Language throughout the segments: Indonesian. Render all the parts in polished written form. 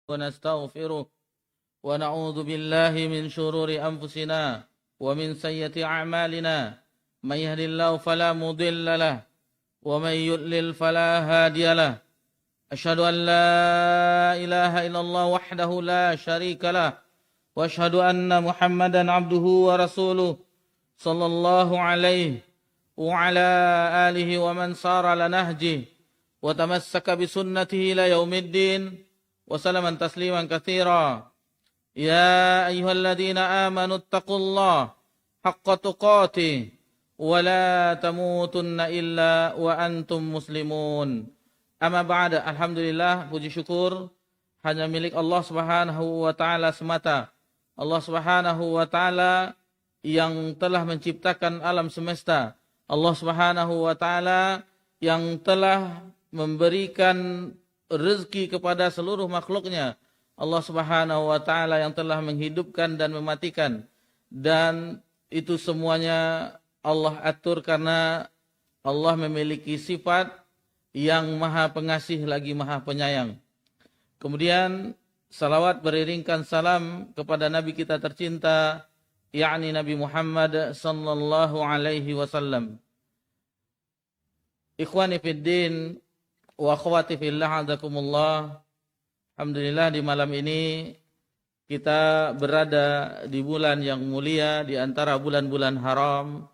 ونستغفره ونعوذ بالله من شرور أنفسنا ومن سيئات أعمالنا من يهد الله فلا مضل له ومن يضلل فلا هادي له أشهد أن لا إله إلا الله وحده لا شريك له وأشهد أن محمدا عبده ورسوله صلى الله عليه وعلى آله ومن سار على نهجه وتمسك بسنته إلى يوم الدين وسلم تسليما كثيرا يا أيها الذين آمنوا اتقوا الله حق تقاته ولا تموتن إلا وأنتم مسلمون أما بعد. Alhamdulillah, puji syukur hanya milik Allah Subhanahu wa taala semata. Allah Subhanahu wa taala yang telah menciptakan alam semesta. Allah Subhanahu wa taala yang telah memberikan rezeki kepada seluruh makhluknya. Allah Subhanahu wa taala yang telah menghidupkan dan mematikan. Dan itu semuanya Allah atur karena Allah memiliki sifat yang maha pengasih lagi maha penyayang. Kemudian salawat beriringkan salam kepada Nabi kita tercinta, yakni Nabi Muhammad sallallahu alaihi wasallam. Ikhwani fid din wa akhwati fillah, azakumullah. Alhamdulillah, di malam ini kita berada di bulan yang mulia di antara bulan-bulan haram.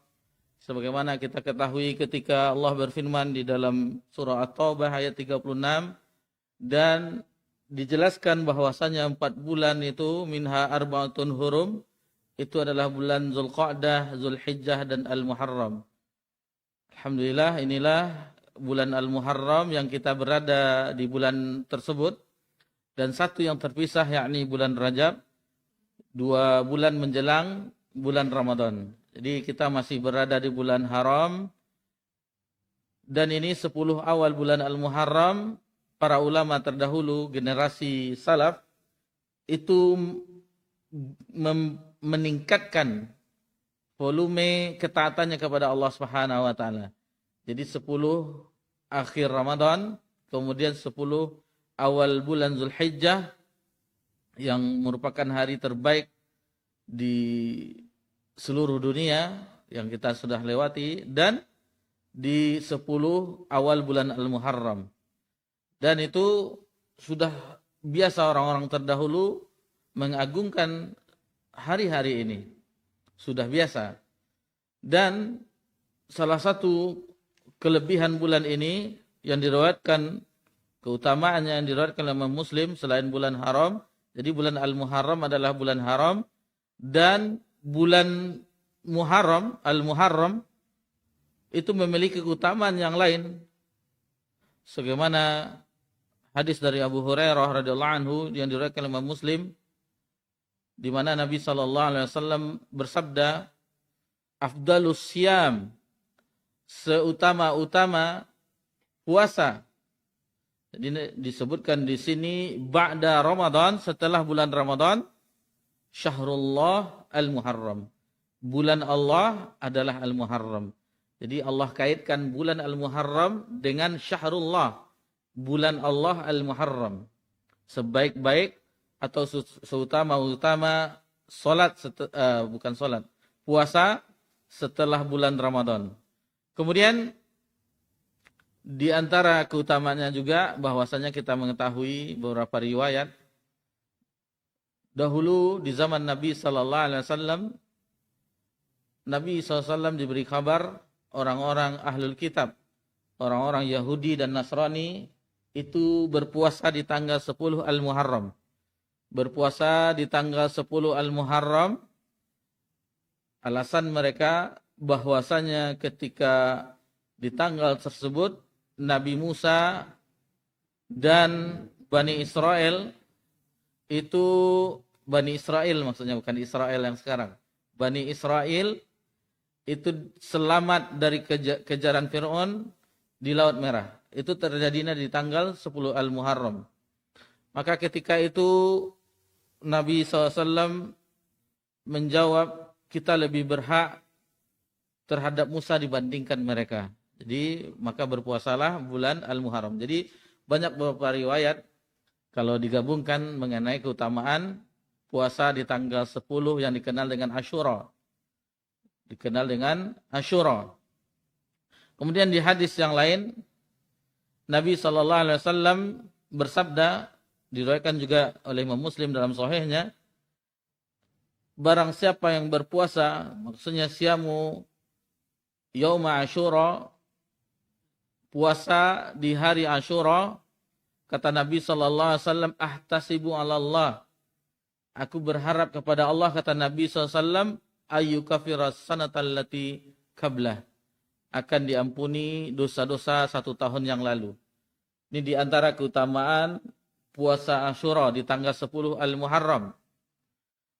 Sebagaimana kita ketahui ketika Allah berfirman di dalam surah At-Taubah ayat 36 dan dijelaskan bahwasanya 4 bulan itu minha arba'atun hurum, itu adalah bulan Zulqa'dah, Zulhijjah dan Al-Muharram. Alhamdulillah, inilah bulan Al-Muharram yang kita berada di bulan tersebut, dan satu yang terpisah yakni bulan Rajab, 2 bulan menjelang bulan Ramadan. Jadi kita masih berada di bulan haram, dan ini 10 awal bulan Al-Muharram. Para ulama terdahulu, generasi salaf, itu meningkatkan volume ketaatannya kepada Allah Subhanahu wa taala. Jadi 10 akhir Ramadan, kemudian 10 awal bulan Zulhijjah yang merupakan hari terbaik di seluruh dunia yang kita sudah lewati, dan di 10 awal bulan Al-Muharram. Dan itu sudah biasa orang-orang terdahulu mengagungkan hari-hari ini. Sudah biasa. Dan salah satu kelebihan bulan ini yang diriwayatkan, keutamaannya yang diriwayatkan oleh Imam Muslim selain bulan haram. Jadi bulan Al-Muharram adalah bulan haram, dan bulan Muharram, Al-Muharram, itu memiliki keutamaan yang lain. Sebagaimana hadis dari Abu Hurairah radhiyallahu anhu yang diriwayatkan oleh Imam Muslim, di mana Nabi sallallahu alaihi wasallam bersabda, afdalus siyam, seutama-utama puasa. Jadi disebutkan di sini ba'da Ramadan, setelah bulan Ramadan, syahrullah al-Muharram. Bulan Allah adalah al-Muharram. Jadi Allah kaitkan bulan al-Muharram dengan syahrullah, bulan Allah al-Muharram. Sebaik-baik atau seutama-utama puasa setelah bulan Ramadan. Kemudian di antara keutamaannya juga bahwasanya kita mengetahui beberapa riwayat dahulu di zaman Nabi sallallahu alaihi wasallam, Nabi SAW diberi kabar orang-orang ahlul kitab, orang-orang Yahudi dan Nasrani itu berpuasa di tanggal 10 Al-Muharram. Berpuasa di tanggal 10 Al-Muharram, alasan mereka bahwasanya ketika di tanggal tersebut Nabi Musa dan Bani Israel, itu Bani Israel maksudnya, bukan Israel yang sekarang. Bani Israel itu selamat dari kejaran Fir'aun di Laut Merah. Itu terjadinya di tanggal 10 Al-Muharram. Maka ketika itu Nabi SAW menjawab, kita lebih berhak terhadap Musa dibandingkan mereka. Jadi maka berpuasalah bulan Al-Muharram. Jadi banyak beberapa riwayat kalau digabungkan mengenai keutamaan puasa di tanggal 10 yang dikenal dengan Asyura. Dikenal dengan Asyura. Kemudian di hadis yang lain, Nabi SAW bersabda, diriwayatkan juga oleh Imam Muslim dalam sahihnya, barang siapa yang berpuasa, maksudnya siamu yauma Asyura, puasa di hari Asyura, kata Nabi SAW, ahtasibu ala Allah, aku berharap kepada Allah, kata Nabi SAW, ayyukafiras sanatal lati qablah, akan diampuni dosa-dosa 1 tahun yang lalu. Ini di antara keutamaan puasa Asyura di tanggal 10 Al-Muharram.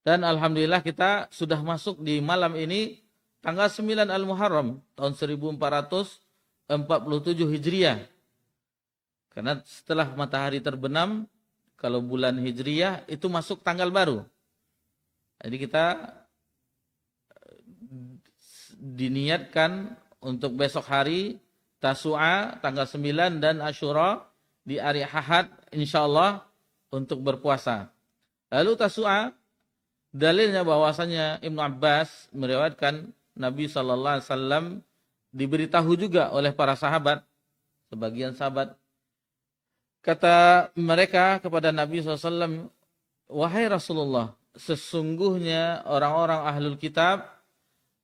Dan alhamdulillah kita sudah masuk di malam ini tanggal 9 Al-Muharram tahun 1447 Hijriah. Karena setelah matahari terbenam, kalau bulan Hijriah itu masuk tanggal baru. Jadi kita diniatkan untuk besok hari Tasu'a tanggal 9 dan Asyura di hari Ahad insyaallah untuk berpuasa. Lalu Tasu'a, dalilnya bahwasanya Ibnu Abbas meriwayatkan Nabi SAW diberitahu juga oleh para sahabat, sebagian sahabat, kata mereka kepada Nabi SAW, wahai Rasulullah, sesungguhnya orang-orang ahlul kitab,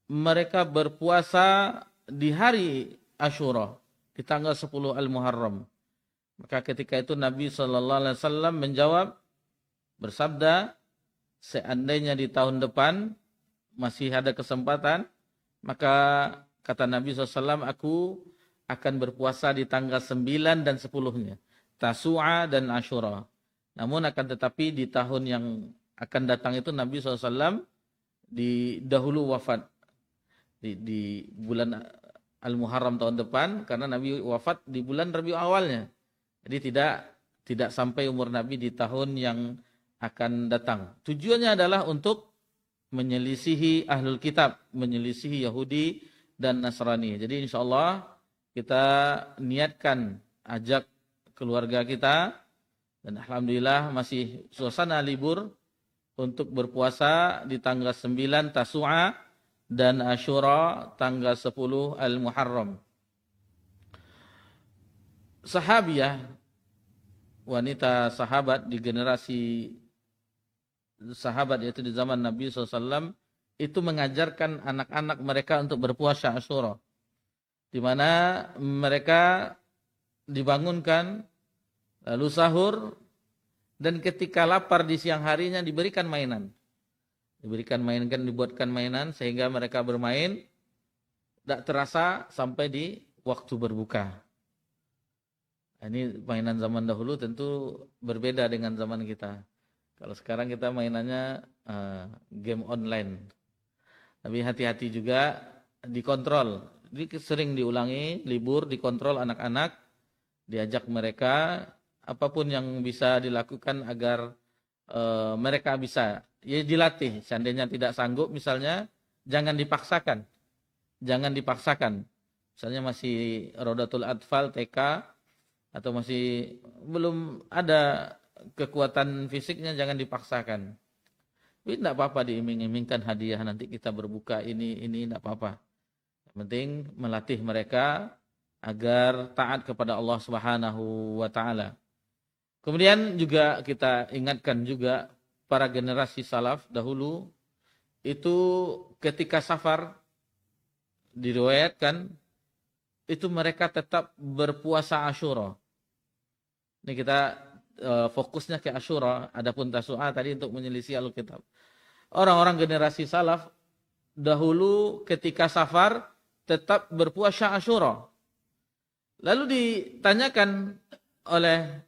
mereka berpuasa di hari Asyura, di tanggal 10 Al-Muharram. Maka ketika itu Nabi SAW menjawab, bersabda, seandainya di tahun depan masih ada kesempatan, maka kata Nabi SAW, aku akan berpuasa di tanggal 9 dan 10-nya. Tasu'a dan Asyura. Namun akan tetapi di tahun yang akan datang itu Nabi SAW dahulu wafat. Di bulan Al-Muharram tahun depan, karena Nabi wafat di bulan Rabiul awalnya. Jadi tidak sampai umur Nabi di tahun yang akan datang. Tujuannya adalah untuk menyelisihi ahlul kitab, menyelisihi Yahudi dan Nasrani. Jadi insya Allah kita niatkan ajak keluarga kita, dan alhamdulillah masih suasana libur untuk berpuasa di tanggal 9 Tasu'a dan Asyura tanggal 10 Al-Muharram. Sahabiyah, wanita sahabat di generasi sahabat yaitu di zaman Nabi SAW, itu mengajarkan anak-anak mereka untuk berpuasa Asyura, di mana mereka dibangunkan lalu sahur, dan ketika lapar di siang harinya diberikan mainan. Dibuatkan mainan sehingga mereka bermain tidak terasa sampai di waktu berbuka. Ini mainan zaman dahulu tentu berbeda dengan zaman kita. Kalau sekarang kita mainannya game online. Tapi hati-hati juga dikontrol. Jadi sering diulangi, libur dikontrol anak-anak, diajak mereka apapun yang bisa dilakukan agar mereka bisa, ya dilatih. Seandainya tidak sanggup misalnya, jangan dipaksakan. Misalnya masih Rodatul Atfal TK atau masih belum ada kekuatan fisiknya, jangan dipaksakan. Tapi tidak apa-apa diiming-imingkan hadiah nanti kita berbuka ini tidak apa-apa. Yang penting melatih mereka agar taat kepada Allah Subhanahu wa taala. Kemudian juga kita ingatkan juga para generasi salaf dahulu itu ketika safar diriwayatkan itu mereka tetap berpuasa Asyura. Ini kita fokusnya ke Asyura, adapun Tasu'a tadi untuk menyelisih Alkitab. Orang-orang generasi salaf dahulu ketika safar tetap berpuasa Asyura. Lalu ditanyakan oleh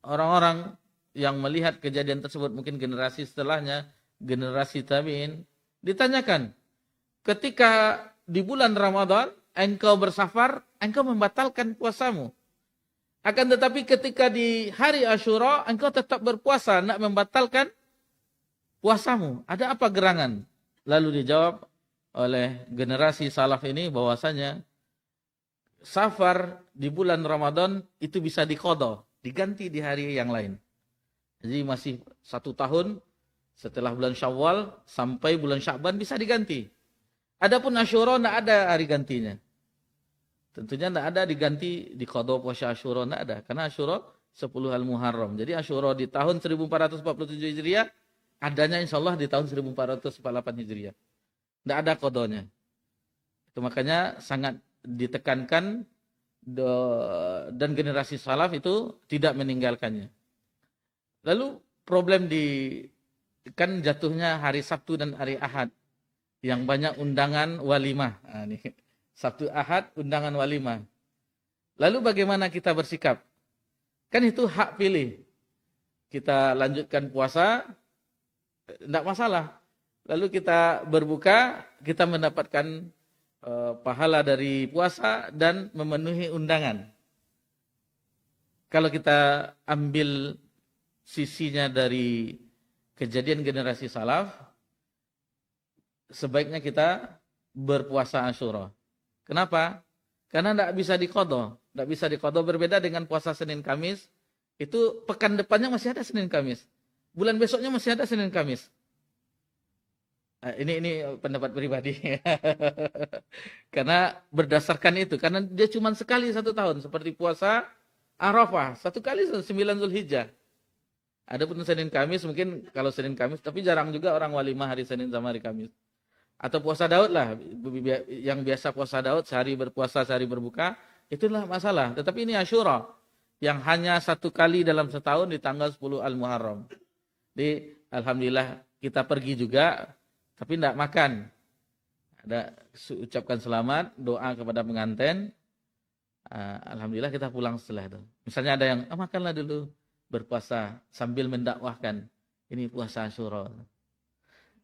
orang-orang yang melihat kejadian tersebut, mungkin generasi setelahnya, generasi tabi'in, ditanyakan, ketika di bulan Ramadan engkau bersafar, engkau membatalkan puasamu. Akan tetapi ketika di hari Asyura engkau tetap berpuasa, nak membatalkan puasamu. Ada apa gerangan? Lalu dijawab oleh generasi salaf ini bahwasanya safar di bulan Ramadan itu bisa diqadha, diganti di hari yang lain. Jadi masih 1 tahun setelah bulan Syawal sampai bulan Sya'ban bisa diganti. Adapun Asyura tidak ada hari gantinya. Tentunya tidak ada diganti di qada puasa Asyura, tidak ada. Karena Asyura 10 Al-Muharram. Jadi Asyura di tahun 1447 Hijriah, adanya insya Allah di tahun 1448 Hijriah. Tidak ada qadanya. Itu makanya sangat ditekankan dan generasi salaf itu tidak meninggalkannya. Lalu problem kan jatuhnya hari Sabtu dan hari Ahad yang banyak undangan walimah. Nah, ini Sabtu Ahad undangan walimah. Lalu bagaimana kita bersikap? Kan itu hak pilih. Kita lanjutkan puasa, tidak masalah. Lalu kita berbuka, kita mendapatkan pahala dari puasa dan memenuhi undangan. Kalau kita ambil sisinya dari kejadian generasi salaf, sebaiknya kita berpuasa Asyura. Kenapa? Karena tidak bisa diqadha. Tidak bisa diqadha, berbeda dengan puasa Senin Kamis. Itu pekan depannya masih ada Senin Kamis. Bulan besoknya masih ada Senin Kamis. Ini pendapat pribadi. Karena berdasarkan itu. Karena dia cuma sekali 1 tahun. Seperti puasa Arafah. 1 kali 9 Zulhijjah. Adapun Senin Kamis mungkin kalau Senin Kamis. Tapi jarang juga orang walimah hari Senin sama hari Kamis. Atau puasa Daud lah. Yang biasa puasa Daud sehari berpuasa sehari berbuka. Itulah masalah. Tetapi ini Asyura. Yang hanya 1 kali dalam setahun di tanggal 10 Al-Muharram. Jadi Alhamdulillah kita pergi juga. Tapi tidak makan. Ada ucapkan selamat, doa kepada pengantin. Alhamdulillah kita pulang setelah itu. Misalnya ada yang makanlah dulu berpuasa sambil mendakwahkan. Ini puasa Asyura.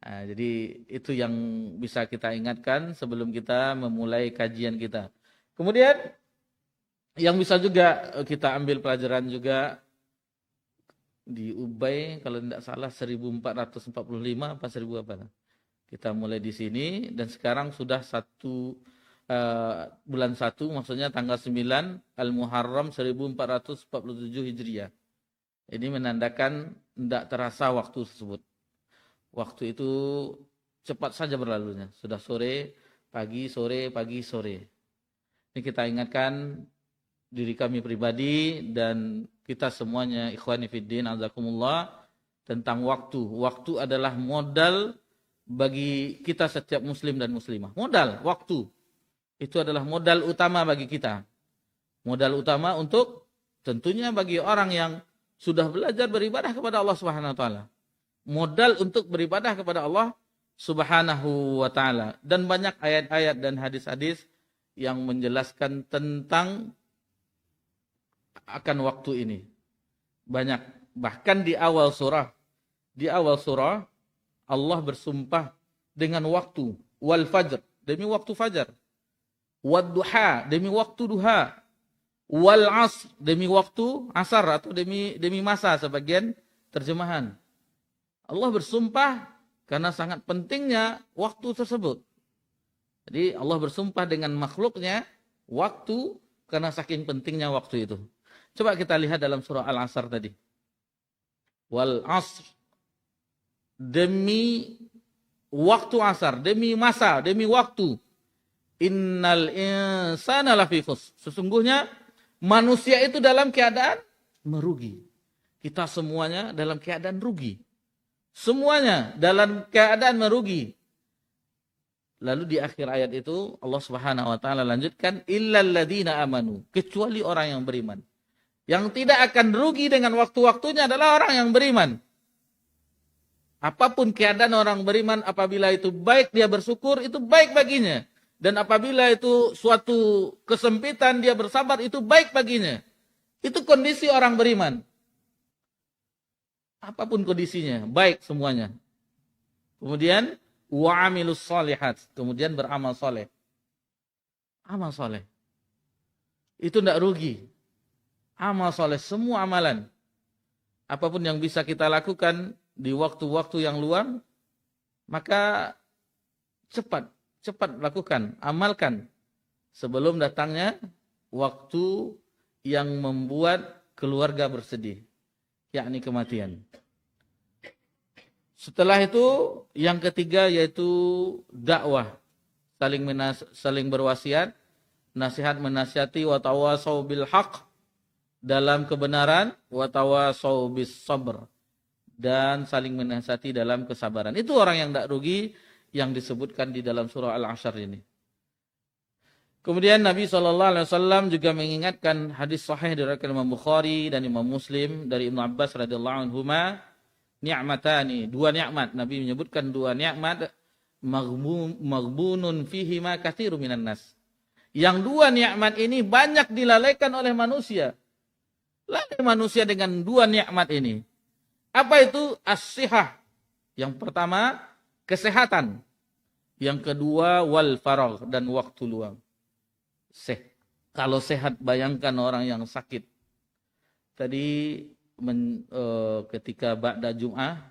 Jadi itu yang bisa kita ingatkan sebelum kita memulai kajian kita. Kemudian yang bisa juga kita ambil pelajaran juga di Ubay kalau tidak salah 1445 apa 1000 apa. Kita mulai di sini dan sekarang sudah bulan 1 maksudnya tanggal 9 Al-Muharram 1447 Hijriah. Ini menandakan tidak terasa waktu tersebut. Waktu itu cepat saja berlalunya. Sudah sore, pagi, sore, pagi, sore. Ini kita ingatkan diri kami pribadi dan kita semuanya ikhwani fiddin azakumullah tentang waktu. Waktu adalah modal bagi kita setiap muslim dan muslimah. Modal, waktu. Itu adalah modal utama bagi kita. Modal utama untuk tentunya bagi orang yang sudah belajar beribadah kepada Allah Subhanahu wa taala. Modal untuk beribadah kepada Allah Subhanahu wa taala. Dan banyak ayat-ayat dan hadis-hadis yang menjelaskan tentang akan waktu ini. Banyak. Bahkan di awal surah Allah bersumpah dengan waktu. Wal fajr, demi waktu fajar. Wad duha, demi waktu duha. Wal asr, demi waktu asar atau demi masa sebagian terjemahan. Allah bersumpah karena sangat pentingnya waktu tersebut. Jadi Allah bersumpah dengan makhluknya waktu karena saking pentingnya waktu itu. Coba kita lihat dalam surah Al-Asr tadi. Wal asr, demi waktu asar, demi masa, demi waktu. Innal insana lafi khusr. Sesungguhnya manusia itu dalam keadaan merugi. Kita semuanya dalam keadaan rugi. Semuanya dalam keadaan merugi. Lalu di akhir ayat itu Allah Subhanahu wa taala lanjutkan illal ladzina amanu, kecuali orang yang beriman. Yang tidak akan rugi dengan waktu-waktunya adalah orang yang beriman. Apapun keadaan orang beriman, apabila itu baik dia bersyukur, itu baik baginya. Dan apabila itu suatu kesempitan dia bersabar, itu baik baginya. Itu kondisi orang beriman. Apapun kondisinya, baik semuanya. Kemudian wa'amilus shalihat, kemudian beramal soleh. Amal soleh. Itu tidak rugi. Amal soleh, semua amalan. Apapun yang bisa kita lakukan di waktu-waktu yang luang, maka cepat lakukan, amalkan sebelum datangnya waktu yang membuat keluarga bersedih, yakni kematian. Setelah itu yang ketiga yaitu dakwah, saling berwasiat, nasihat menasihati, wa tawasau bil haq, dalam kebenaran, wa tawasau bis sabr, dan saling menasihati dalam kesabaran. Itu orang yang tidak rugi yang disebutkan di dalam surah Al-Ashr ini. Kemudian Nabi SAW juga mengingatkan hadis sahih dari Imam Bukhari dan Imam Muslim dari Ibnu Abbas radhiyallahu anhuma, ni'matani, dua nikmat. Nabi menyebutkan dua nikmat, maghbunun fihima katsirun minan nas. Yang dua nikmat ini banyak dilalaikan oleh manusia. Lalai manusia dengan dua nikmat ini. Apa itu? As-sihah. Yang pertama, kesehatan. Yang kedua, wal faragh, dan waktu luang. Kalau sehat, bayangkan orang yang sakit. Tadi ketika ba'da Jum'ah,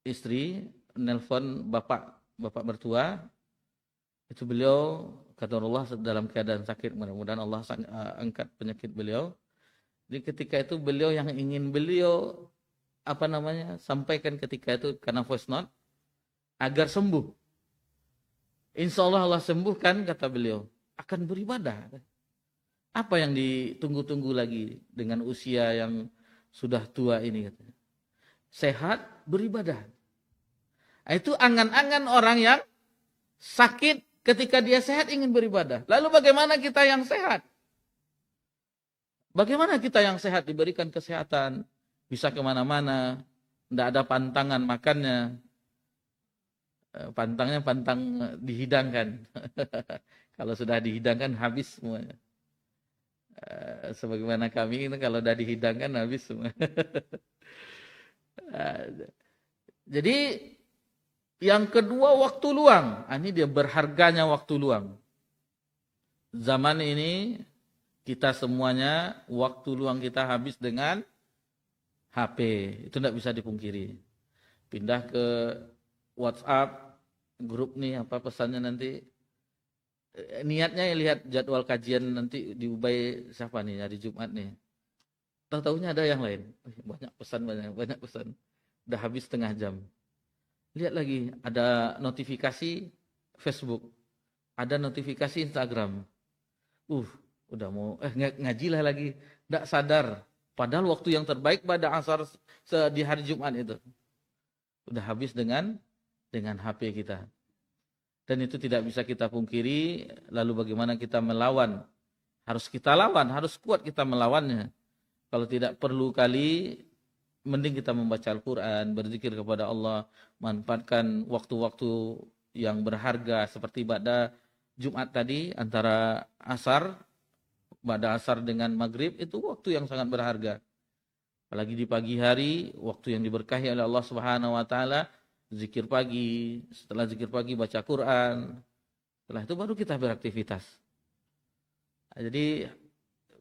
istri nelpon bapak mertua, itu beliau kata Allah dalam keadaan sakit, mudah-mudahan Allah angkat penyakit beliau. Jadi ketika itu beliau yang ingin beliau sampaikan ketika itu karena voice note agar sembuh. Insya Allah Allah sembuhkan, kata beliau, akan beribadah. Apa yang ditunggu-tunggu lagi dengan usia yang sudah tua ini? Sehat, beribadah. Itu angan-angan orang yang sakit ketika dia sehat ingin beribadah. Lalu bagaimana kita yang sehat? Bagaimana kita yang sehat diberikan kesehatan, bisa kemana-mana, tidak ada pantangan makannya, pantang dihidangkan. Kalau sudah dihidangkan habis semuanya. Sebagaimana kami ini kalau sudah dihidangkan habis semua. Jadi yang kedua waktu luang. Ini dia berharganya waktu luang. Zaman ini kita semuanya waktu luang kita habis dengan HP. Itu tidak bisa dipungkiri. Pindah ke WhatsApp, grup nih apa pesannya nanti. Niatnya lihat jadwal kajian nanti di Ubay siapa nih hari Jumat nih. Tahu-tahunya ada yang lain. Banyak pesan. Udah habis setengah jam. Lihat lagi ada notifikasi Facebook, ada notifikasi Instagram. Udah mau ngajilah lagi. Tidak sadar. Padahal waktu yang terbaik pada asar di hari Jumat itu. Udah habis dengan HP kita. Dan itu tidak bisa kita pungkiri. Lalu bagaimana kita melawan? Harus kita lawan, harus kuat kita melawannya. Kalau tidak perlu kali, mending kita membaca Al-Quran, berzikir kepada Allah, manfaatkan waktu-waktu yang berharga seperti pada Jumat tadi antara pada asar dengan maghrib, itu waktu yang sangat berharga. Apalagi di pagi hari, waktu yang diberkahi oleh Allah Subhanahu Wa Taala. Zikir pagi, setelah zikir pagi baca Quran, setelah itu baru kita beraktivitas. Jadi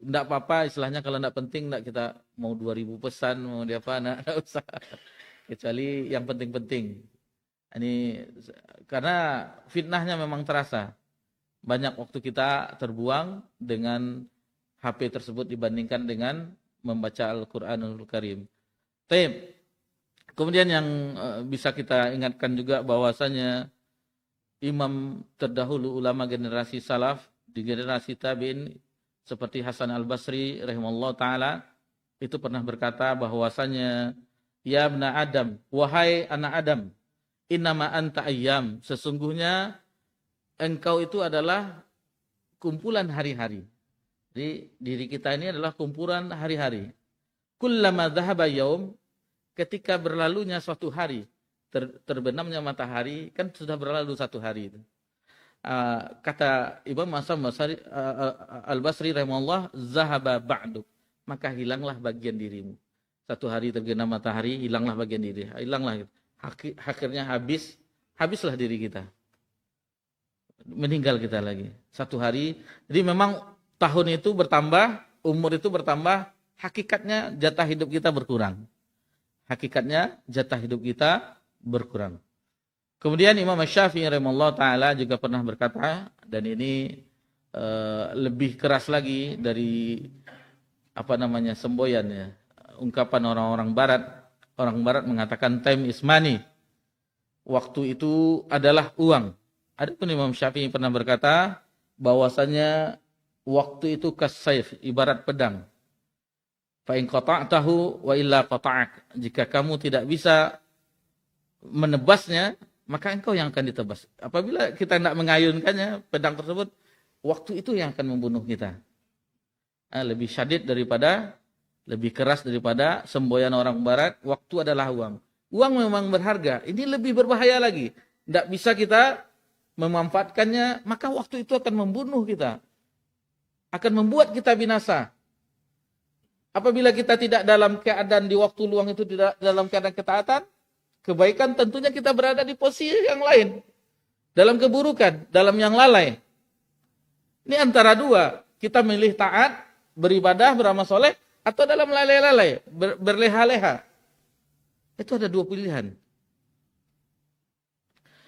tidak apa-apa istilahnya kalau tidak penting, tidak kita mau 2000 pesan, mau dia apa, tidak usah. Kecuali yang penting-penting. Ini karena fitnahnya memang terasa. Banyak waktu kita terbuang dengan HP tersebut dibandingkan dengan membaca Al-Quranul Karim. Kemudian yang bisa kita ingatkan juga bahwasanya imam terdahulu ulama generasi salaf di generasi tabi'in seperti Hasan Al-Basri rahimahullah taala itu pernah berkata bahwasanya ya ibna Adam, wahai anak Adam, innama anta ayyam, sesungguhnya engkau itu adalah kumpulan hari-hari. Jadi diri kita ini adalah kumpulan hari-hari. Kullama dhahaba yaum, ketika berlalunya suatu hari, terbenamnya matahari, kan sudah berlalu satu hari itu. Kata Imam Hasan Al-Basri rahimahullah, zahaba ba'duk, maka hilanglah bagian dirimu. Satu hari terbenam matahari, hilanglah bagian diri, hilanglah. Akhirnya habislah diri kita. Meninggal kita lagi. Satu hari, jadi memang tahun itu bertambah, umur itu bertambah, hakikatnya jatah hidup kita berkurang. Hakikatnya jatah hidup kita berkurang. Kemudian Imam Syafi'i rahimahullah ta'ala juga pernah berkata, dan ini lebih keras lagi dari semboyan ya. Ungkapan orang-orang barat. Orang barat mengatakan time is money. Waktu itu adalah uang. Adapun Imam Syafi'i pernah berkata bahwasanya waktu itu kasayf, ibarat pedang. Fa in qata'tahu wa illa qata'ak. Jika kamu tidak bisa menebasnya, maka engkau yang akan ditebas. Apabila kita tidak mengayunkannya, pedang tersebut, waktu itu yang akan membunuh kita. Lebih syadid daripada, lebih keras daripada semboyan orang barat, waktu adalah uang. Uang memang berharga, ini lebih berbahaya lagi. Tidak bisa kita memanfaatkannya, maka waktu itu akan membunuh kita. Akan membuat kita binasa. Apabila kita tidak dalam keadaan di waktu luang itu, tidak dalam keadaan ketaatan, kebaikan tentunya kita berada di posisi yang lain. Dalam keburukan, dalam yang lalai. Ini antara dua. Kita milih taat, beribadah, beramal soleh, atau dalam lalai-lalai, berleha-leha. Itu ada dua pilihan.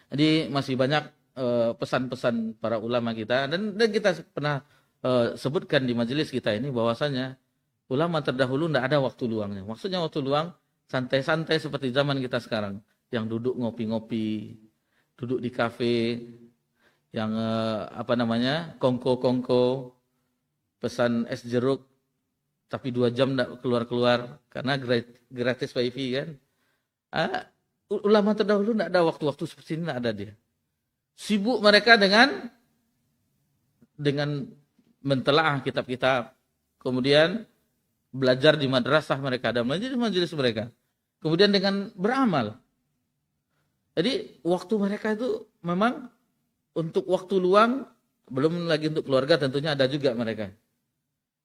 Jadi masih banyak pesan-pesan para ulama kita. Dan kita pernah sebutkan di majelis kita ini bahwasanya ulama terdahulu tidak ada waktu luangnya. Maksudnya waktu luang santai-santai seperti zaman kita sekarang. Yang duduk ngopi-ngopi, duduk di kafe, yang kongko-kongko, pesan es jeruk, tapi 2 jam tidak keluar-keluar karena gratis wifi kan. Ulama terdahulu tidak ada waktu-waktu seperti ini, tidak ada dia. Sibuk mereka dengan mentelaah kitab-kitab, kemudian belajar di madrasah mereka, dan majelis mereka, kemudian dengan beramal. Jadi waktu mereka itu memang untuk waktu luang, belum lagi untuk keluarga tentunya ada juga mereka.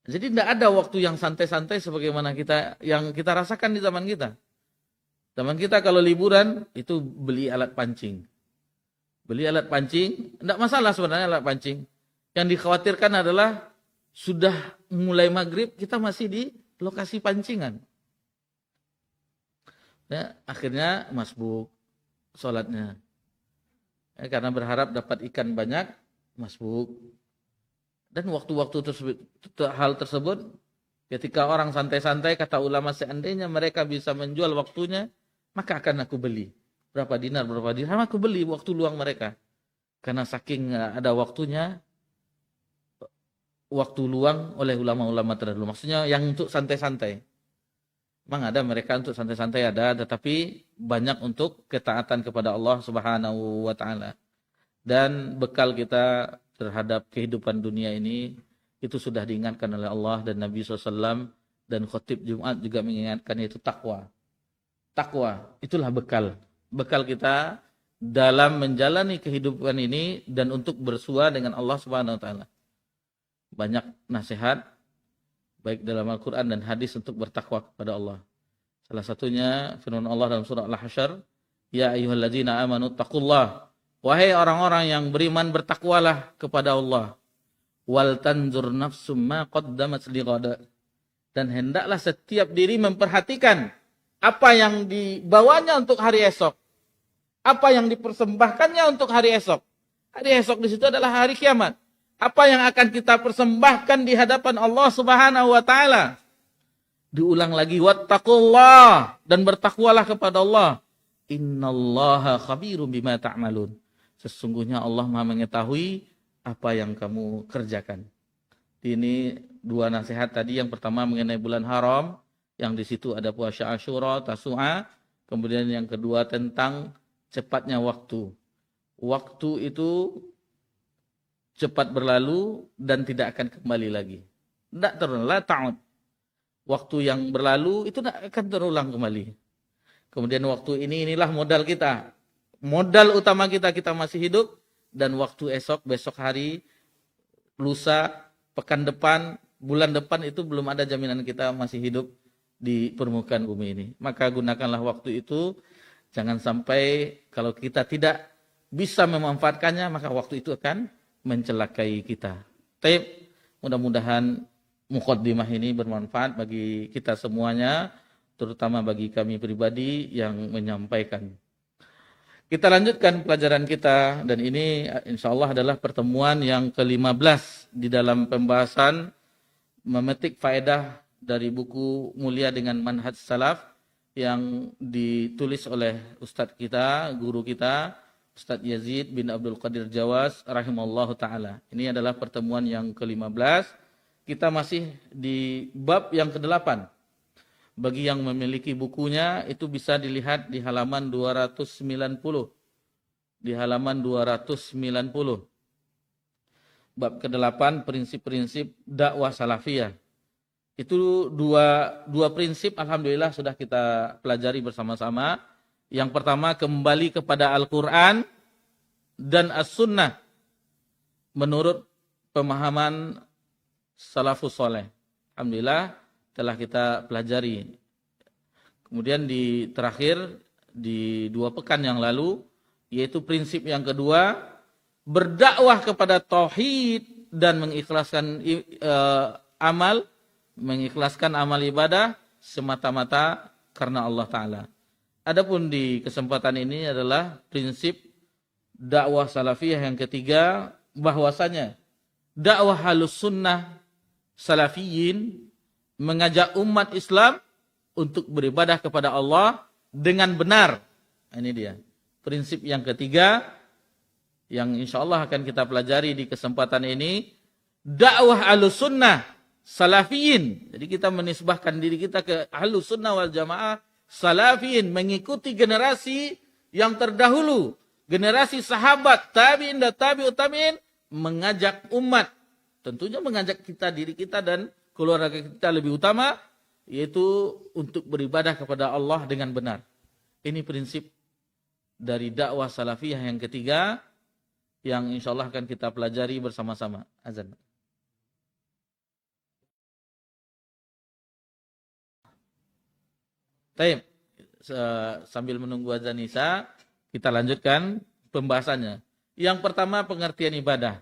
Jadi tidak ada waktu yang santai-santai sebagaimana yang kita rasakan di zaman kita. Zaman kita kalau liburan itu beli alat pancing. Beli alat pancing, tidak masalah sebenarnya alat pancing. Yang dikhawatirkan adalah sudah mulai maghrib kita masih di lokasi pancingan. Ya, akhirnya masbuk sholatnya. Karena berharap dapat ikan banyak, masbuk. Dan waktu-waktu hal tersebut, ketika orang santai-santai, kata ulama, seandainya mereka bisa menjual waktunya, maka akan aku beli. Berapa dinar, aku beli waktu luang mereka. Karena saking ada waktunya, waktu luang oleh ulama-ulama terdahulu. Maksudnya yang untuk santai-santai. Memang ada mereka untuk santai-santai ada, tetapi banyak untuk ketaatan kepada Allah Subhanahu wa taala. Dan bekal kita terhadap kehidupan dunia ini itu sudah diingatkan oleh Allah dan Nabi SAW, dan khotib Jumat juga mengingatkan, yaitu takwa. Takwa itulah bekal kita dalam menjalani kehidupan ini dan untuk bersua dengan Allah Subhanahu wa taala. Banyak nasihat baik dalam Al-Qur'an dan hadis untuk bertakwa kepada Allah. Salah satunya firman Allah dalam surah Al-Hasyr, ya ayyuhalladzina amanu taqullah. Wahai orang-orang yang beriman, bertakwalah kepada Allah. Wal tanzur nafsum ma qaddamat lighada. Dan hendaklah setiap diri memperhatikan apa yang dibawanya untuk hari esok. Apa yang dipersembahkannya untuk hari esok. Hari esok di situ adalah hari kiamat. Apa yang akan kita persembahkan di hadapan Allah Subhanahu wa taala. Diulang lagi, wattaqullah, dan bertakwalah kepada Allah. Innallaha khabirum bima ta'malun. Sesungguhnya Allah Maha mengetahui apa yang kamu kerjakan. Ini dua nasihat tadi. Yang pertama mengenai bulan haram, yang di situ ada puasa Asyura, Tasu'a. Kemudian yang kedua tentang cepatnya waktu. Waktu itu cepat berlalu dan tidak akan kembali lagi. Tidak terulang, la ta'ud. Waktu yang berlalu itu tidak akan terulang kembali. Kemudian waktu inilah modal kita. Modal utama kita masih hidup, dan waktu esok, besok hari, lusa, pekan depan, bulan depan itu belum ada jaminan kita masih hidup di permukaan bumi ini. Maka gunakanlah waktu itu, jangan sampai kalau kita tidak bisa memanfaatkannya, maka waktu itu akan mencelakai kita. Tapi mudah-mudahan muqaddimah ini bermanfaat bagi kita semuanya, terutama bagi kami pribadi yang menyampaikan. Kita lanjutkan pelajaran kita, dan ini insyaallah adalah pertemuan yang ke-15 di dalam pembahasan memetik faedah dari buku Mulia dengan Manhaj Salaf yang ditulis oleh Ustadz kita, guru kita, Ustadz Yazid bin Abdul Qadir Jawas rahimallahu ta'ala. Ini adalah pertemuan yang ke-15. Kita masih di bab yang ke-8. Bagi yang memiliki bukunya, itu bisa dilihat di halaman 290. Di halaman 290. Bab ke-8, prinsip-prinsip dakwah salafiyah. Itu dua prinsip alhamdulillah sudah kita pelajari bersama-sama. Yang pertama, kembali kepada Al-Quran dan As-Sunnah menurut pemahaman salafus soleh. Alhamdulillah telah kita pelajari. Kemudian di terakhir, di 2 pekan yang lalu, yaitu prinsip yang kedua, berdakwah kepada tauhid dan mengikhlaskan amal ibadah semata-mata karena Allah Ta'ala. Adapun di kesempatan ini adalah prinsip dakwah salafiyah yang ketiga, bahwasanya dakwah halus sunnah salafiyin mengajak umat Islam untuk beribadah kepada Allah dengan benar. Ini dia prinsip yang ketiga yang insya Allah akan kita pelajari di kesempatan ini. Dakwah halus sunnah salafiyin. Jadi kita menisbahkan diri kita ke halus sunnah wal jamaah salafiyin, mengikuti generasi yang terdahulu, generasi sahabat, tabi'in dan tabi'ut tabi'in, mengajak umat, tentunya mengajak kita, diri kita dan keluarga kita lebih utama, yaitu untuk beribadah kepada Allah dengan benar. Ini prinsip dari dakwah salafiyah yang ketiga, yang insya Allah akan kita pelajari bersama-sama. Azan. Baik, sambil menunggu azan Isya, kita lanjutkan pembahasannya. Yang pertama, pengertian ibadah.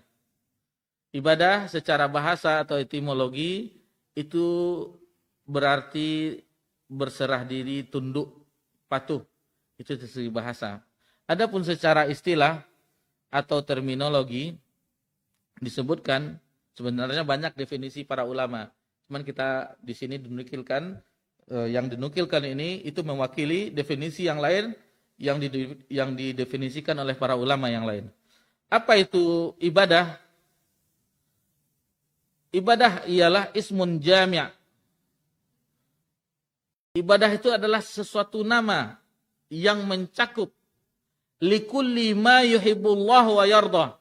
Ibadah secara bahasa atau etimologi itu berarti berserah diri, tunduk, patuh. Itu dari segi bahasa. Adapun secara istilah atau terminologi disebutkan, sebenarnya banyak definisi para ulama. Cuman kita di sini dinukilkan, yang dinukilkan ini itu mewakili definisi yang lain yang didefinisikan oleh para ulama yang lain. Apa itu ibadah? Ibadah ialah ismun jami'. Ibadah itu adalah sesuatu nama yang mencakup likulli ma yuhibbullahu wa yardah.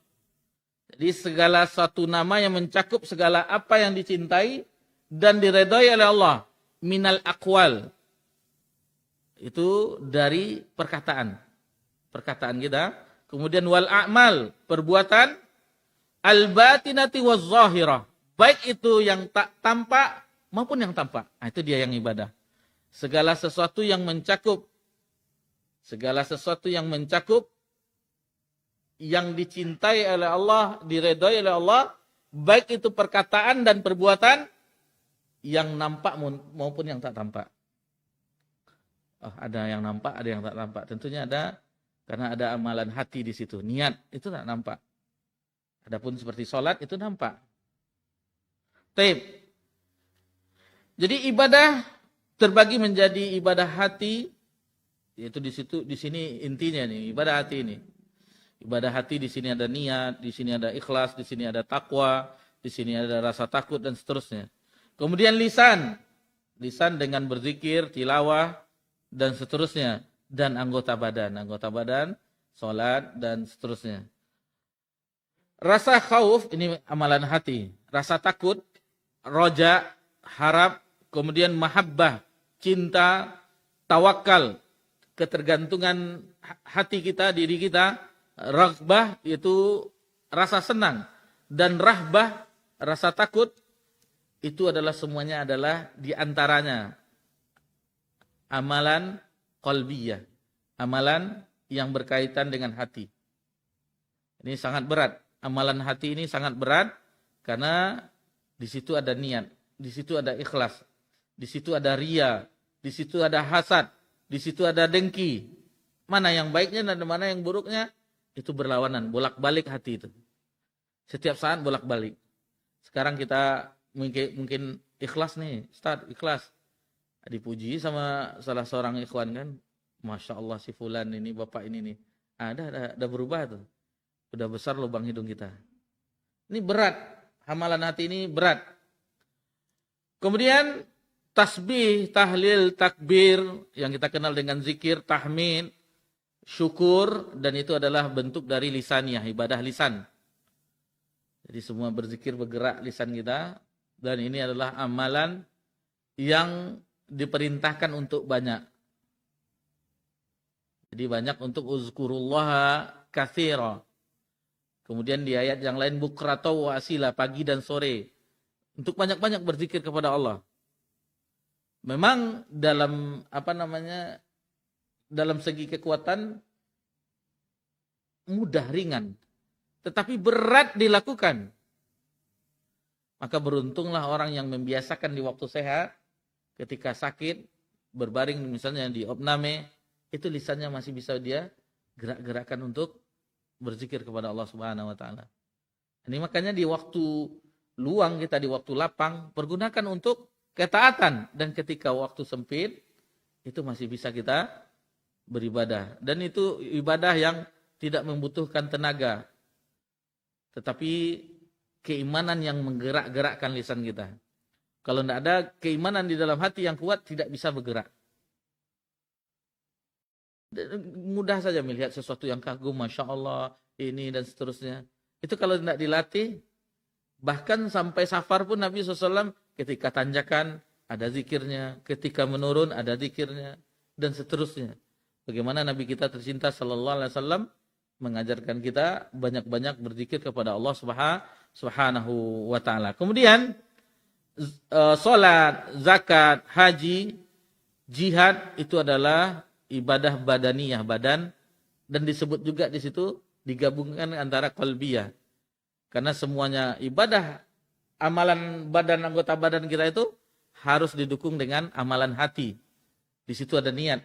Jadi segala satu nama yang mencakup segala apa yang dicintai dan diredai oleh Allah. Minal aqwal. Itu dari perkataan kita. Kemudian wal a'mal, perbuatan. Al batinati waz zahirah. Baik itu yang tak tampak maupun yang tampak. Nah, itu dia yang ibadah. Segala sesuatu yang mencakup yang dicintai oleh Allah, diredai oleh Allah, baik itu perkataan dan perbuatan yang nampak maupun yang tak tampak. Oh, ada yang nampak, ada yang tak nampak. Tentunya ada, karena ada amalan hati di situ. Niat itu tak nampak. Adapun seperti sholat itu nampak. Taib. Jadi ibadah terbagi menjadi ibadah hati, yaitu di sini intinya nih, ibadah hati ini. Ibadah hati di sini ada niat, di sini ada ikhlas, di sini ada takwa, di sini ada rasa takut dan seterusnya. Kemudian lisan dengan berzikir, tilawah dan seterusnya, dan anggota badan, salat dan seterusnya. Rasa khauf ini amalan hati, rasa takut, roja, harap, kemudian mahabbah, cinta, tawakal, ketergantungan hati kita, diri kita, raghbah itu rasa senang, dan rahbah rasa takut. Itu adalah semuanya adalah diantaranya amalan qalbiyah, amalan yang berkaitan dengan hati. Ini sangat berat, amalan hati ini sangat berat karena di situ ada niat, di situ ada ikhlas, di situ ada riya, di situ ada hasad, di situ ada dengki. Mana yang baiknya dan mana yang buruknya itu berlawanan, bolak-balik hati itu. Setiap saat bolak-balik. Sekarang kita mungkin ikhlas nih, Ustaz, ikhlas. Dipuji sama salah seorang ikhwan kan, Masya Allah si fulan ini, bapak ini nih. Ada berubah tuh. Udah besar lubang hidung kita. Ini berat. Hamalan hati ini berat. Kemudian tasbih, tahlil, takbir yang kita kenal dengan zikir, tahmid, syukur, dan itu adalah bentuk dari lisaniyah, ibadah lisan. Jadi semua berzikir bergerak lisan kita, dan ini adalah amalan yang diperintahkan untuk banyak. Jadi banyak untuk uzkurullaha katsira. Kemudian di ayat yang lain bukrata wa asila, pagi dan sore. Untuk banyak-banyak berzikir kepada Allah. Memang dalam dalam segi kekuatan mudah, ringan. Tetapi berat dilakukan. Maka beruntunglah orang yang membiasakan di waktu sehat, ketika sakit, berbaring misalnya di opname, itu lisannya masih bisa dia gerak-gerakkan untuk berzikir kepada Allah Subhanahu wa taala. Ini makanya di waktu luang kita, di waktu lapang, pergunakan untuk ketaatan, dan ketika waktu sempit itu masih bisa kita beribadah, dan itu ibadah yang tidak membutuhkan tenaga, tetapi keimanan yang menggerak-gerakkan lisan kita. Kalau tidak ada keimanan di dalam hati yang kuat, tidak bisa bergerak. Mudah saja melihat sesuatu yang kagum, Masya Allah, ini dan seterusnya. Itu kalau tidak dilatih, bahkan sampai safar pun Nabi SAW ketika tanjakan ada zikirnya, ketika menurun ada zikirnya, dan seterusnya. Bagaimana Nabi kita tercinta Sallallahu Alaihi Wasallam mengajarkan kita banyak-banyak berzikir kepada Allah Subhanahu wa taala. Kemudian salat, zakat, haji, jihad itu adalah ibadah badaniyah, badan, dan disebut juga di situ digabungkan antara qalbiyah. Karena semuanya ibadah, amalan badan, anggota badan kita itu harus didukung dengan amalan hati. Di situ ada niat.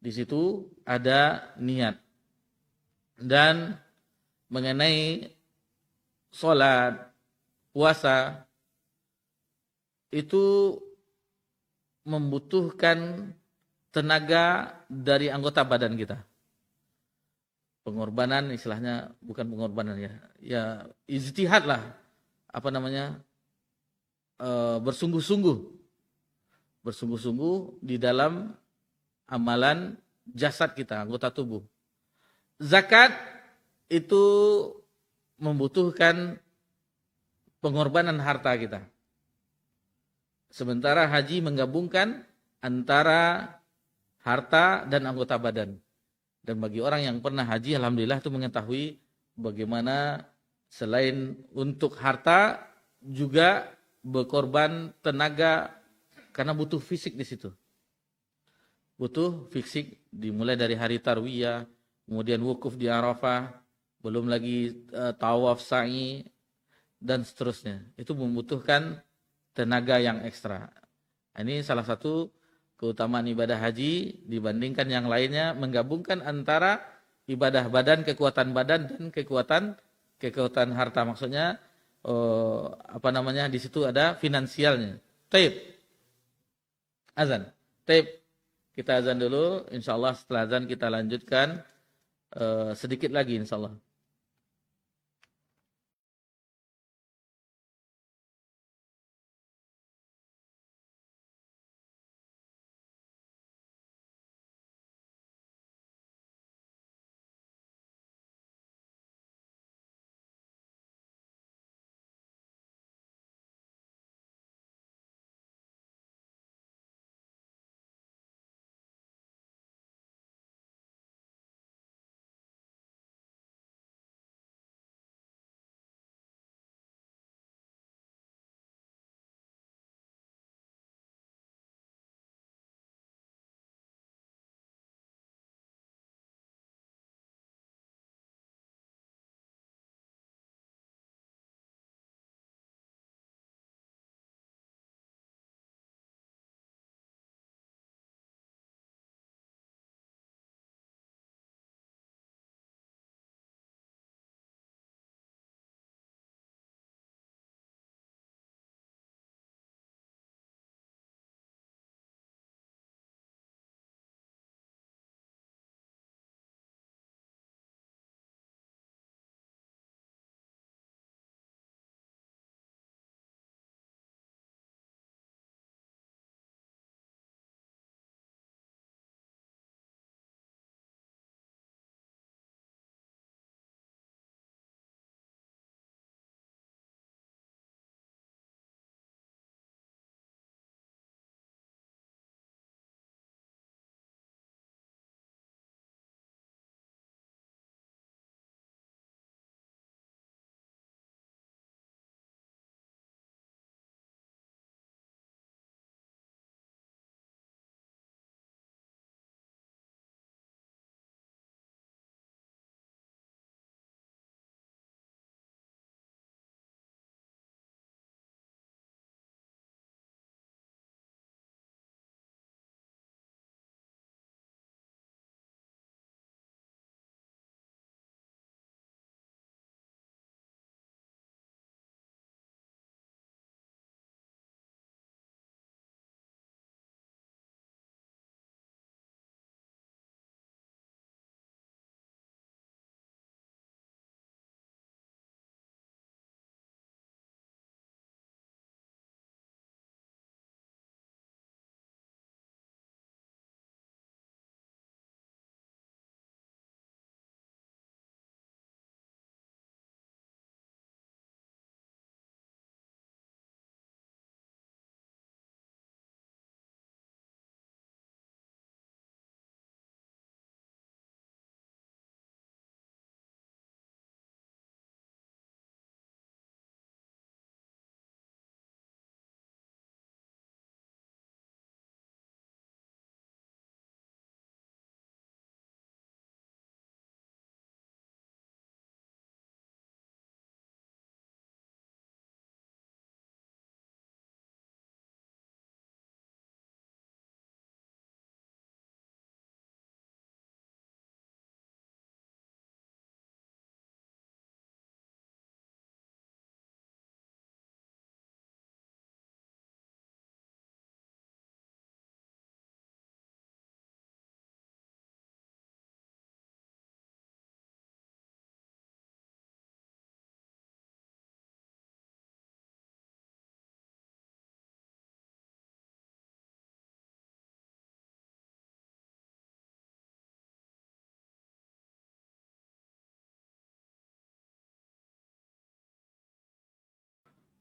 Di situ ada niat. Dan mengenai sholat, puasa, itu membutuhkan tenaga dari anggota badan kita. Pengorbanan istilahnya, bukan pengorbanan ya. Ya ijtihad lah. Bersungguh-sungguh. Bersungguh-sungguh di dalam amalan jasad kita, anggota tubuh. Zakat itu membutuhkan pengorbanan harta kita. Sementara haji menggabungkan antara harta dan anggota badan. Dan bagi orang yang pernah haji, alhamdulillah itu mengetahui bagaimana selain untuk harta juga berkorban tenaga, karena butuh fisik di situ. Butuh fisik, dimulai dari hari tarwiyah, kemudian wukuf di Arafah, belum lagi tawaf, sa'i, dan seterusnya. Itu membutuhkan tenaga yang ekstra. Ini salah satu keutamaan ibadah haji dibandingkan yang lainnya, menggabungkan antara ibadah badan, kekuatan badan, dan kekuatan harta. Maksudnya di situ ada finansialnya. Taib. Azan. Taib. Kita azan dulu, insyaallah setelah azan kita lanjutkan sedikit lagi insyaallah.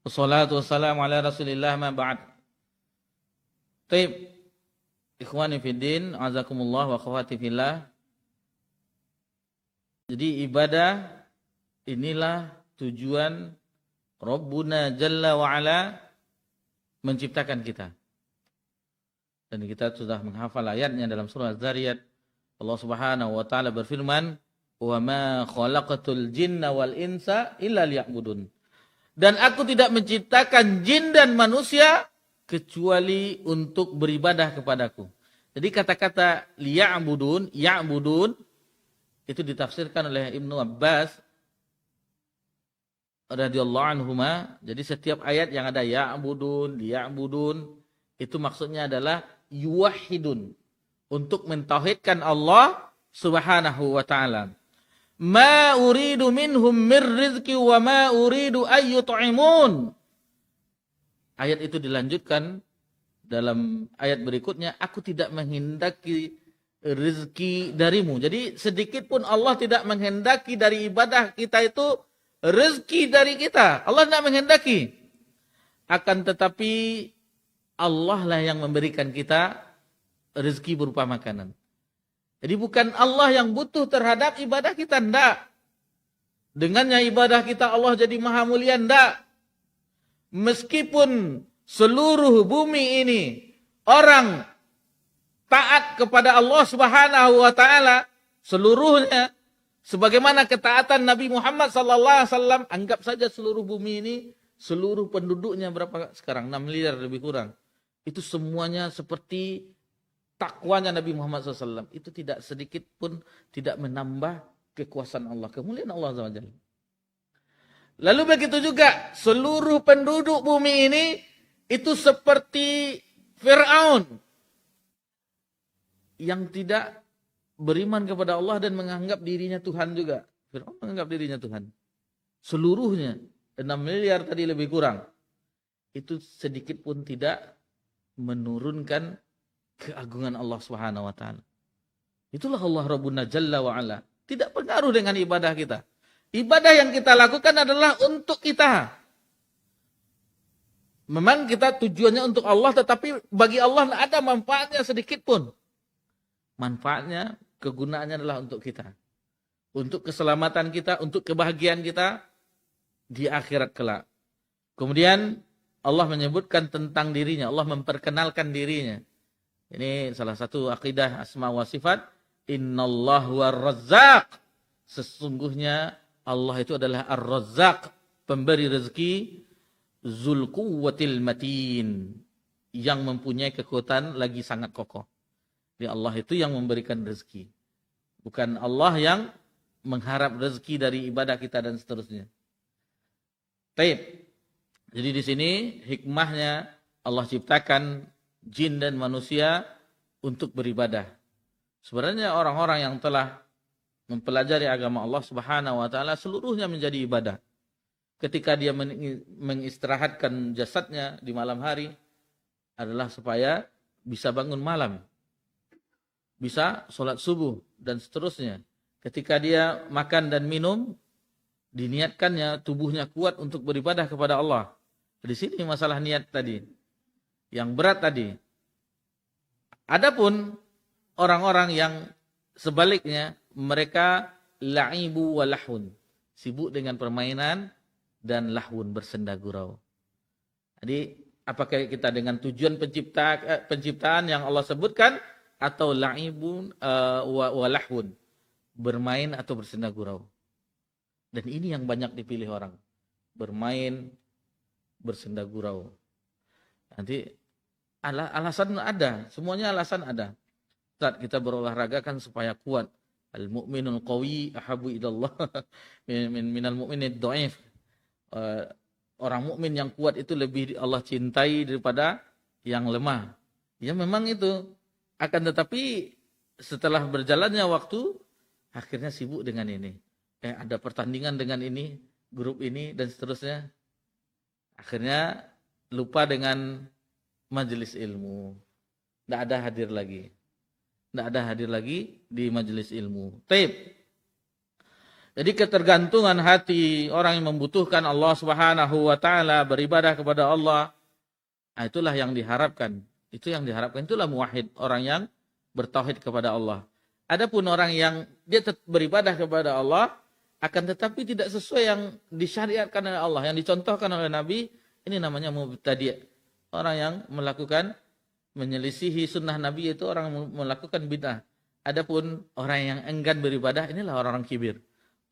Wassalatu wassalamu ala Rasulillah ma ba'd. Taib. Ikhwani fiddin, azakumullah wa akhwati fillah. Jadi ibadah inilah tujuan Rabbuna Jalla wa Ala menciptakan kita. Dan kita sudah menghafal ayatnya dalam surah Az-Zariyat. Allah Subhanahu wa taala berfirman, "Wa ma khalaqatul jinna wal insa illa liya'budun." Dan aku tidak menciptakan jin dan manusia kecuali untuk beribadah kepadaku. Jadi kata-kata liya'budun, ya'budun itu ditafsirkan oleh Ibnu Abbas radhiyallahu anhuma. Jadi setiap ayat yang ada ya'budun, liya'budun itu maksudnya adalah yuwahhidun, untuk mentauhidkan Allah Subhanahu wa taala. Ma uridu minhum mir rizqi wa ma uridu ayyut'imun. Ayat itu dilanjutkan dalam ayat berikutnya, aku tidak menghendaki rezeki darimu. Jadi sedikit pun Allah tidak menghendaki dari ibadah kita itu rezeki dari kita. Allah tidak menghendaki. Akan tetapi Allah lah yang memberikan kita rezeki berupa makanan. Jadi bukan Allah yang butuh terhadap ibadah kita, enggak. Dengannya ibadah kita Allah jadi maha mulia, enggak. Meskipun seluruh bumi ini orang taat kepada Allah Subhanahu wa taala seluruhnya sebagaimana ketaatan Nabi Muhammad sallallahu alaihi wasallam, anggap saja seluruh bumi ini, seluruh penduduknya berapa sekarang? 6 miliar lebih kurang. Itu semuanya seperti takwanya Nabi Muhammad SAW, itu tidak sedikit pun tidak menambah kekuasaan Allah, kemuliaan Allah SWT. Lalu begitu juga seluruh penduduk bumi ini itu seperti Fir'aun yang tidak beriman kepada Allah dan menganggap dirinya Tuhan juga. Fir'aun menganggap dirinya Tuhan. Seluruhnya 6 miliar tadi lebih kurang. Itu sedikit pun tidak menurunkan keagungan Allah Subhanahu wa taala. Itulah Allah Rabbuna Jalla wa Ala. Tidak pengaruh dengan ibadah kita. Ibadah yang kita lakukan adalah untuk kita. Memang kita tujuannya untuk Allah, tetapi bagi Allah tidak ada manfaatnya sedikit pun. Manfaatnya, kegunaannya adalah untuk kita. Untuk keselamatan kita, untuk kebahagiaan kita di akhirat kelak. Kemudian Allah menyebutkan tentang dirinya, Allah memperkenalkan dirinya. Ini salah satu akidah asma wa sifat. Innallahu ar-razzaq. Sesungguhnya Allah itu adalah ar-razzaq, pemberi rezeki, zul quwwatil matin, yang mempunyai kekuatan lagi sangat kokoh. Jadi Allah itu yang memberikan rezeki. Bukan Allah yang mengharap rezeki dari ibadah kita dan seterusnya. Baik. Jadi di sini hikmahnya Allah ciptakan jin dan manusia untuk beribadah. Sebenarnya orang-orang yang telah mempelajari agama Allah Subhanahu wa taala seluruhnya menjadi ibadah. Ketika dia mengistirahatkan jasadnya di malam hari adalah supaya bisa bangun malam. Bisa sholat subuh dan seterusnya. Ketika dia makan dan minum, diniatkannya tubuhnya kuat untuk beribadah kepada Allah. Di sini masalah niat tadi. Yang berat tadi. Adapun orang-orang yang sebaliknya, mereka la'ibu wa lahun. Sibuk dengan permainan dan lahun, bersenda gurau. Jadi apakah kita dengan tujuan penciptaan yang Allah sebutkan, atau la'ibun wa lahun, bermain atau bersenda gurau. Dan ini yang banyak dipilih orang. Bermain, bersenda gurau. Nanti alasan ada, semuanya alasan ada. Saat kita berolahraga kan supaya kuat. Al-mu'minul qawi ahabu ilallah minal mu'minid dhaif. Orang mukmin yang kuat itu lebih Allah cintai daripada yang lemah. Ya memang itu. Akan tetapi setelah berjalannya waktu, akhirnya sibuk dengan ini. Ada pertandingan dengan ini, grup ini dan seterusnya. Akhirnya lupa dengan majelis ilmu. Tidak ada hadir lagi. Tidak ada hadir lagi di majelis ilmu. Taib. Jadi ketergantungan hati orang yang membutuhkan Allah Subhanahu wa taala, beribadah kepada Allah, itulah yang diharapkan. Itu yang diharapkan, itulah muwahhid, orang yang bertauhid kepada Allah. Adapun orang yang dia beribadah kepada Allah akan tetapi tidak sesuai yang disyariatkan oleh Allah, yang dicontohkan oleh Nabi, ini namanya mubtadi'. Orang yang melakukan menyelisihi sunnah Nabi, itu orang melakukan bid'ah. Adapun orang yang enggan beribadah, inilah orang-orang kibir.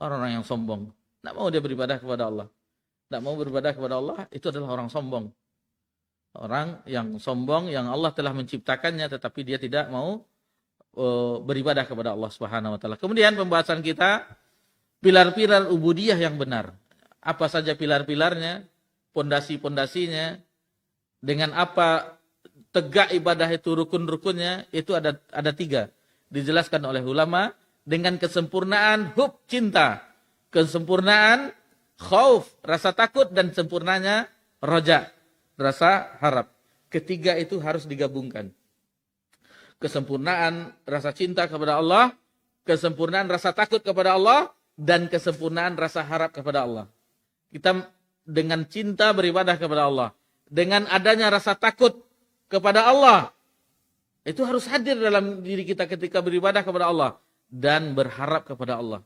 Orang-orang yang sombong. Tidak mau dia beribadah kepada Allah. Tidak mau beribadah kepada Allah, itu adalah orang sombong. Orang yang sombong, yang Allah telah menciptakannya, tetapi dia tidak mau beribadah kepada Allah Subhanahu wa taala. Kemudian pembahasan kita, pilar-pilar ubudiyah yang benar. Apa saja pilar-pilarnya, pondasi-pondasinya, dengan apa tegak ibadah itu, rukun-rukunnya, itu ada 3. Dijelaskan oleh ulama, dengan kesempurnaan hub, cinta, kesempurnaan khauf, rasa takut, dan sempurnanya roja, rasa harap. Ketiga itu harus digabungkan. Kesempurnaan rasa cinta kepada Allah, kesempurnaan rasa takut kepada Allah, dan kesempurnaan rasa harap kepada Allah. Kita dengan cinta beribadah kepada Allah, dengan adanya rasa takut kepada Allah, itu harus hadir dalam diri kita ketika beribadah kepada Allah, dan berharap kepada Allah.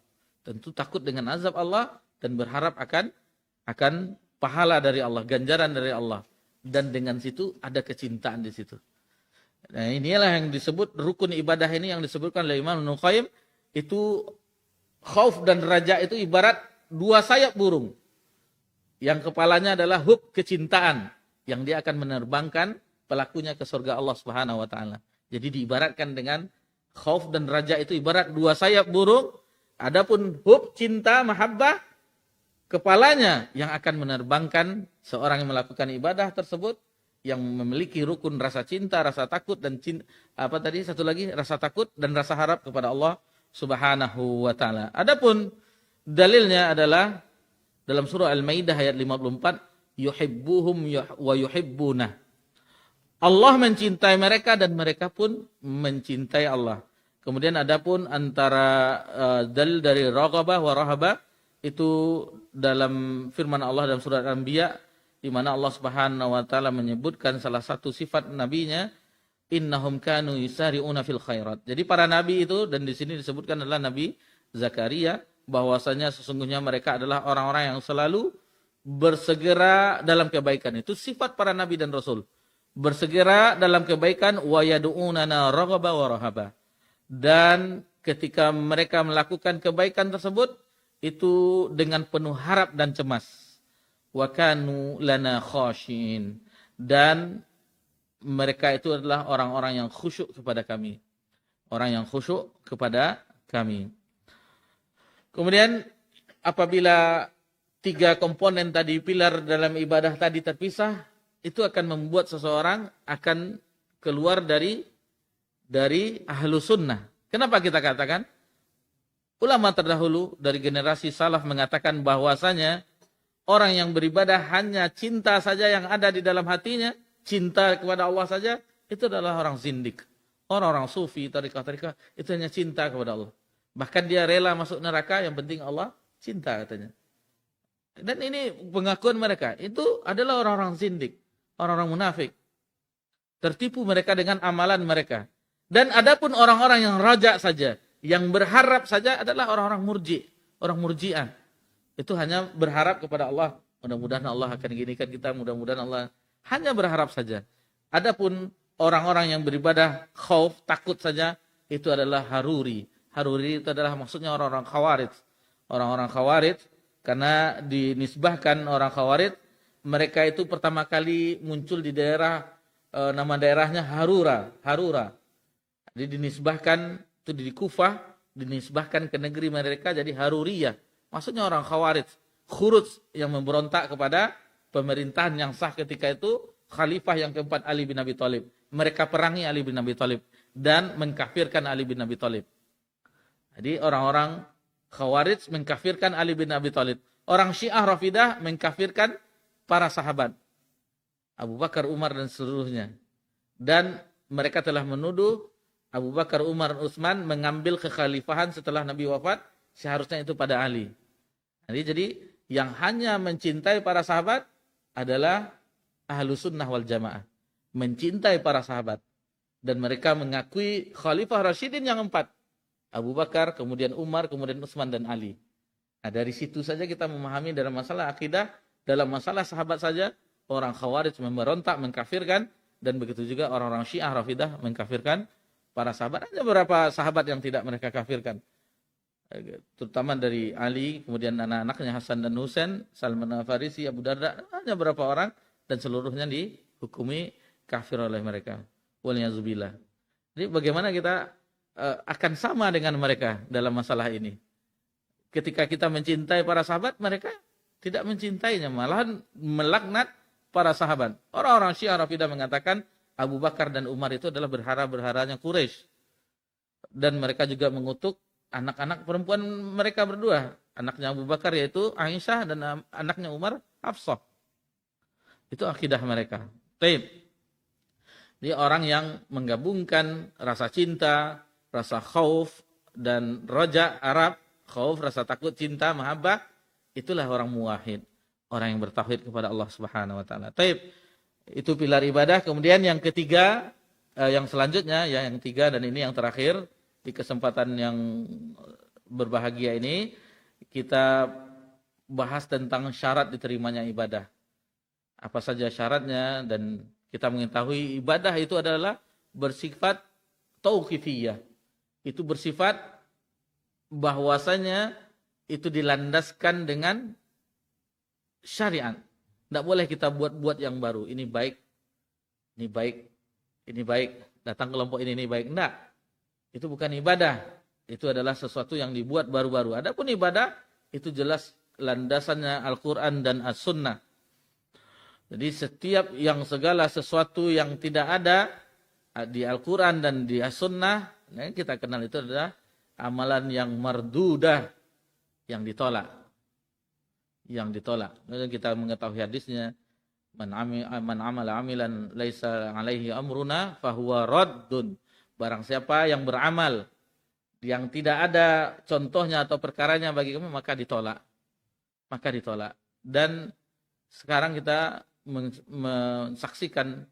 Tentu takut dengan azab Allah dan berharap akan pahala dari Allah, ganjaran dari Allah. Dan dengan situ ada kecintaan di situ. Nah, inilah yang disebut rukun ibadah ini, yang disebutkan oleh Imam Ibnu Qayyim, itu khauf dan raja itu ibarat 2 sayap burung. Yang kepalanya adalah hub, kecintaan, yang dia akan menerbangkan pelakunya ke surga Allah Subhanahu wa taala. Jadi diibaratkan dengan khauf dan raja itu ibarat 2 sayap burung. Adapun hub, cinta, mahabbah, kepalanya yang akan menerbangkan seorang yang melakukan ibadah tersebut, yang memiliki rukun rasa cinta, rasa takut, dan satu lagi rasa takut dan rasa harap kepada Allah Subhanahu wa taala. Adapun dalilnya adalah dalam surah Al-Maidah ayat 54, yuhibbuhum wa yuhibbunah. Allah mencintai mereka dan mereka pun mencintai Allah. Kemudian adapun antara dalil dari raghabah wa rahabah, itu dalam firman Allah dalam surat Al-Anbiya, di mana Allah Subhanahu wa taala menyebutkan salah satu sifat nabinya, innahum kanu yusari'una fil khairat. Jadi para nabi itu, dan di sini disebutkan adalah Nabi Zakaria, bahwasanya sesungguhnya mereka adalah orang-orang yang selalu bersegera dalam kebaikan. Itu sifat para nabi dan rasul. Bersegera dalam kebaikan, wa yad'unana raghaba wa rahaba. Dan ketika mereka melakukan kebaikan tersebut, itu dengan penuh harap dan cemas. Wa kanu lana khashin. Dan mereka itu adalah orang-orang yang khusyuk kepada kami. Orang yang khusyuk kepada kami. Kemudian apabila 3 komponen tadi, pilar dalam ibadah tadi terpisah, itu akan membuat seseorang akan keluar dari ahlu sunnah. Kenapa kita katakan? Ulama terdahulu dari generasi salaf mengatakan bahwasanya orang yang beribadah hanya cinta saja yang ada di dalam hatinya, cinta kepada Allah saja, itu adalah orang zindik. Orang-orang sufi, tariqah-tariqah, itu hanya cinta kepada Allah. Bahkan dia rela masuk neraka, yang penting Allah cinta katanya. Dan ini pengakuan mereka. Itu adalah orang-orang zindik, orang-orang munafik. Tertipu mereka dengan amalan mereka. Dan adapun orang-orang yang raja saja, yang berharap saja adalah orang-orang orang murji'ah. Itu hanya berharap kepada Allah. Mudah-mudahan Allah akan ginikan kita, mudah-mudahan Allah, hanya berharap saja. Adapun orang-orang yang beribadah khauf, takut saja, itu adalah haruri. Haruri itu adalah maksudnya orang-orang khawarij. Orang-orang khawarij, karena dinisbahkan orang khawarij, mereka itu pertama kali muncul di daerah, nama daerahnya Harura. Jadi dinisbahkan, itu di Kufah, dinisbahkan ke negeri mereka jadi Haruriyah. Maksudnya orang khawarij, khuruj yang memberontak kepada pemerintahan yang sah ketika itu, khalifah yang keempat Ali bin Abi Thalib. Mereka perangi Ali bin Abi Thalib dan mengkafirkan Ali bin Abi Thalib. Jadi orang-orang khawarij mengkafirkan Ali bin Abi Thalib. Orang Syiah Rafidah mengkafirkan para sahabat, Abu Bakar, Umar, dan seluruhnya. Dan mereka telah menuduh Abu Bakar, Umar, dan Utsman mengambil kekhalifahan setelah Nabi wafat seharusnya itu pada Ali. Jadi yang hanya mencintai para sahabat adalah Ahlus Sunnah wal Jamaah. Mencintai para sahabat. Dan mereka mengakui Khalifah Rasyidin yang 4. Abu Bakar, kemudian Umar, kemudian Utsman dan Ali. Nah, dari situ saja kita memahami dalam masalah akidah, dalam masalah sahabat saja, orang Khawarij memberontak, mengkafirkan, dan begitu juga orang-orang Syiah Rafidah mengkafirkan para sahabat. Ada beberapa sahabat yang tidak mereka kafirkan. Terutama dari Ali, kemudian anak-anaknya Hasan dan Husain, Salman Al-Farisi, Abu Darda, hanya beberapa orang, dan seluruhnya dihukumi kafir oleh mereka. Waliyahzubillah. Jadi bagaimana kita akan sama dengan mereka dalam masalah ini? Ketika kita mencintai para sahabat, mereka tidak mencintainya, malahan melaknat para sahabat. Orang-orang Syiah Rafidah mengatakan Abu Bakar dan Umar itu adalah berhala-berhalanya Quraisy. Dan mereka juga mengutuk anak-anak perempuan mereka berdua. Anaknya Abu Bakar yaitu Aisyah dan anaknya Umar Hafsah. Itu akidah mereka. Taib. Dia orang yang menggabungkan rasa cinta, rasa khauf dan roja Arab, khauf rasa takut, cinta, mahabbah, itulah orang muwahhid, orang yang bertauhid kepada Allah Subhanahu wa taala. Taib. Itu pilar ibadah. Kemudian yang ketiga, yang selanjutnya ya, yang tiga dan ini yang terakhir di kesempatan yang berbahagia ini, kita bahas tentang syarat diterimanya ibadah. Apa saja syaratnya, dan kita mengetahui ibadah itu adalah bersifat tauqifiyah. Itu bersifat bahwasanya itu dilandaskan dengan syariat. Tidak boleh kita buat-buat yang baru. Ini baik, ini baik, ini baik. Datang kelompok ini baik. Tidak. Itu bukan ibadah. Itu adalah sesuatu yang dibuat baru-baru. Adapun ibadah, itu jelas landasannya Al-Quran dan As-Sunnah. Jadi setiap segala sesuatu yang tidak ada di Al-Quran dan di As-Sunnah, kita kenal itu adalah amalan yang mardudah, yang ditolak. Yang ditolak. Dan kita mengetahui hadisnya, man amala amilan laisa alaihi amruna fahuwa raddun. Barang siapa yang beramal yang tidak ada contohnya atau perkaranya bagi kamu, maka ditolak. Maka ditolak. Dan sekarang kita mensaksikan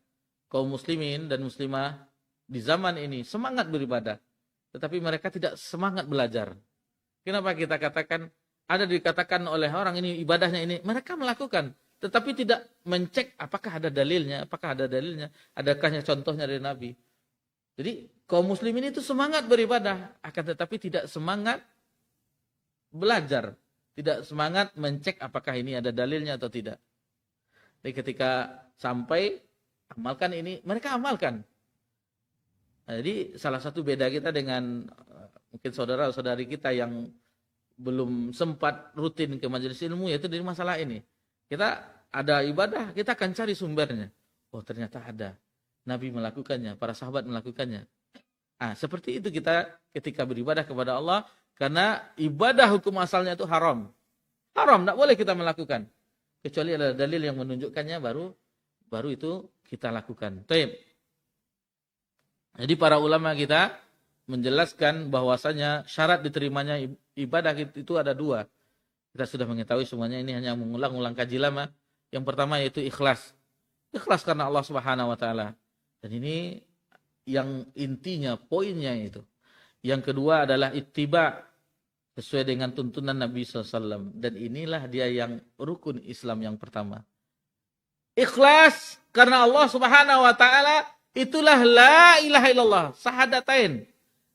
kaum muslimin dan muslimah di zaman ini semangat beribadah, tetapi mereka tidak semangat belajar. Kenapa kita katakan, ada dikatakan oleh orang ini ibadahnya ini, mereka melakukan, tetapi tidak mencek apakah ada dalilnya, adakahnya contohnya dari Nabi. Jadi kaum muslimin itu semangat beribadah, akan tetapi tidak semangat belajar, tidak semangat mencek apakah ini ada dalilnya atau tidak. Jadi ketika sampai amalkan ini, mereka amalkan. Nah, jadi salah satu beda kita dengan mungkin saudara-saudari kita yang belum sempat rutin ke majelis ilmu, yaitu dari masalah ini. Kita ada ibadah, kita akan cari sumbernya. Oh, ternyata ada. Nabi melakukannya, para sahabat melakukannya. Seperti itu kita ketika beribadah kepada Allah, karena ibadah hukum asalnya itu haram. Haram, tidak boleh kita melakukan. Kecuali ada dalil yang menunjukkannya, baru itu kita lakukan. Taib. Jadi para ulama kita menjelaskan bahwasanya syarat diterimanya ibadah itu ada dua. Kita sudah mengetahui semuanya, ini hanya mengulang-ulang kaji lama. Yang pertama yaitu ikhlas. Ikhlas karena Allah Subhanahu wa taala. Dan ini yang intinya, poinnya itu. Yang kedua adalah ittiba, sesuai dengan tuntunan Nabi SAW. Dan inilah dia yang rukun Islam yang pertama. Ikhlas karena Allah Subhanahu wa taala, itulah la ilaha illallah, sahadatain.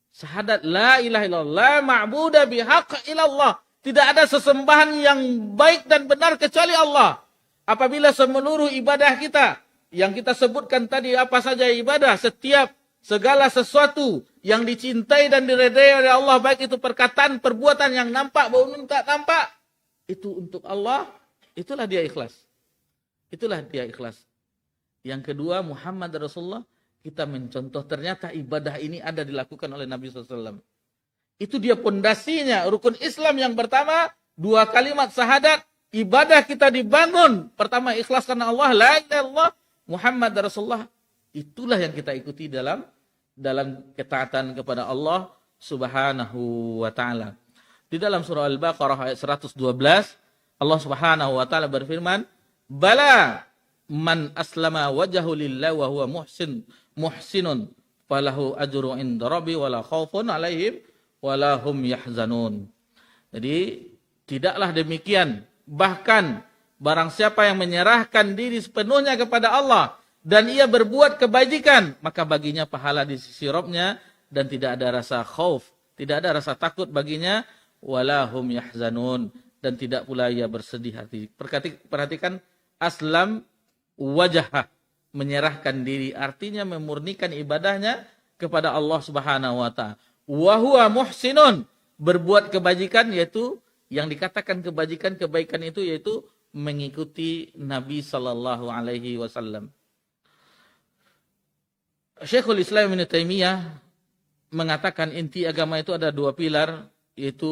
Sahadat la ilaha illallah, la ma'budu bihaq illallah. Tidak ada sesembahan yang baik dan benar kecuali Allah. Apabila seluruh ibadah kita yang kita sebutkan tadi, apa saja ibadah, setiap segala sesuatu yang dicintai dan diredai oleh Allah, baik itu perkataan, perbuatan yang nampak maupun tak nampak, itu untuk Allah, itulah dia ikhlas. Itulah dia ikhlas. Yang kedua, Muhammad Rasulullah, kita mencontoh ternyata ibadah ini ada dilakukan oleh Nabi SAW. Itu dia pondasinya, rukun Islam yang pertama, dua kalimat syahadat, ibadah kita dibangun. Pertama, ikhlas karena Allah, la ilaha illallah, Muhammad Rasulullah. Itulah yang kita ikuti dalam ketaatan kepada Allah Subhanahu wa taala. Di dalam surah Al-Baqarah ayat 112, Allah Subhanahu wa taala berfirman, "Bala man aslama wajhahu lillahi wa huwa muhsinun falahu ajru inda rabbi wala khaufun alaihim wala hum yahzanun." Jadi tidaklah demikian, bahkan barang siapa yang menyerahkan diri sepenuhnya kepada Allah dan ia berbuat kebajikan, maka baginya pahala di sisi Rabb-Nya dan tidak ada rasa khauf, tidak ada rasa takut baginya, wala hum yahzanun, dan tidak pula ia bersedih hati. Perhatikan aslam wajah, menyerahkan diri, artinya memurnikan ibadahnya kepada Allah Subhanahu wa taala. Wa huwa muhsinun, berbuat kebajikan, yaitu yang dikatakan kebaikan itu yaitu mengikuti Nabi sallallahu alaihi wasallam. Syekhul Islam Ibnu Taimiyah mengatakan inti agama itu ada dua pilar, yaitu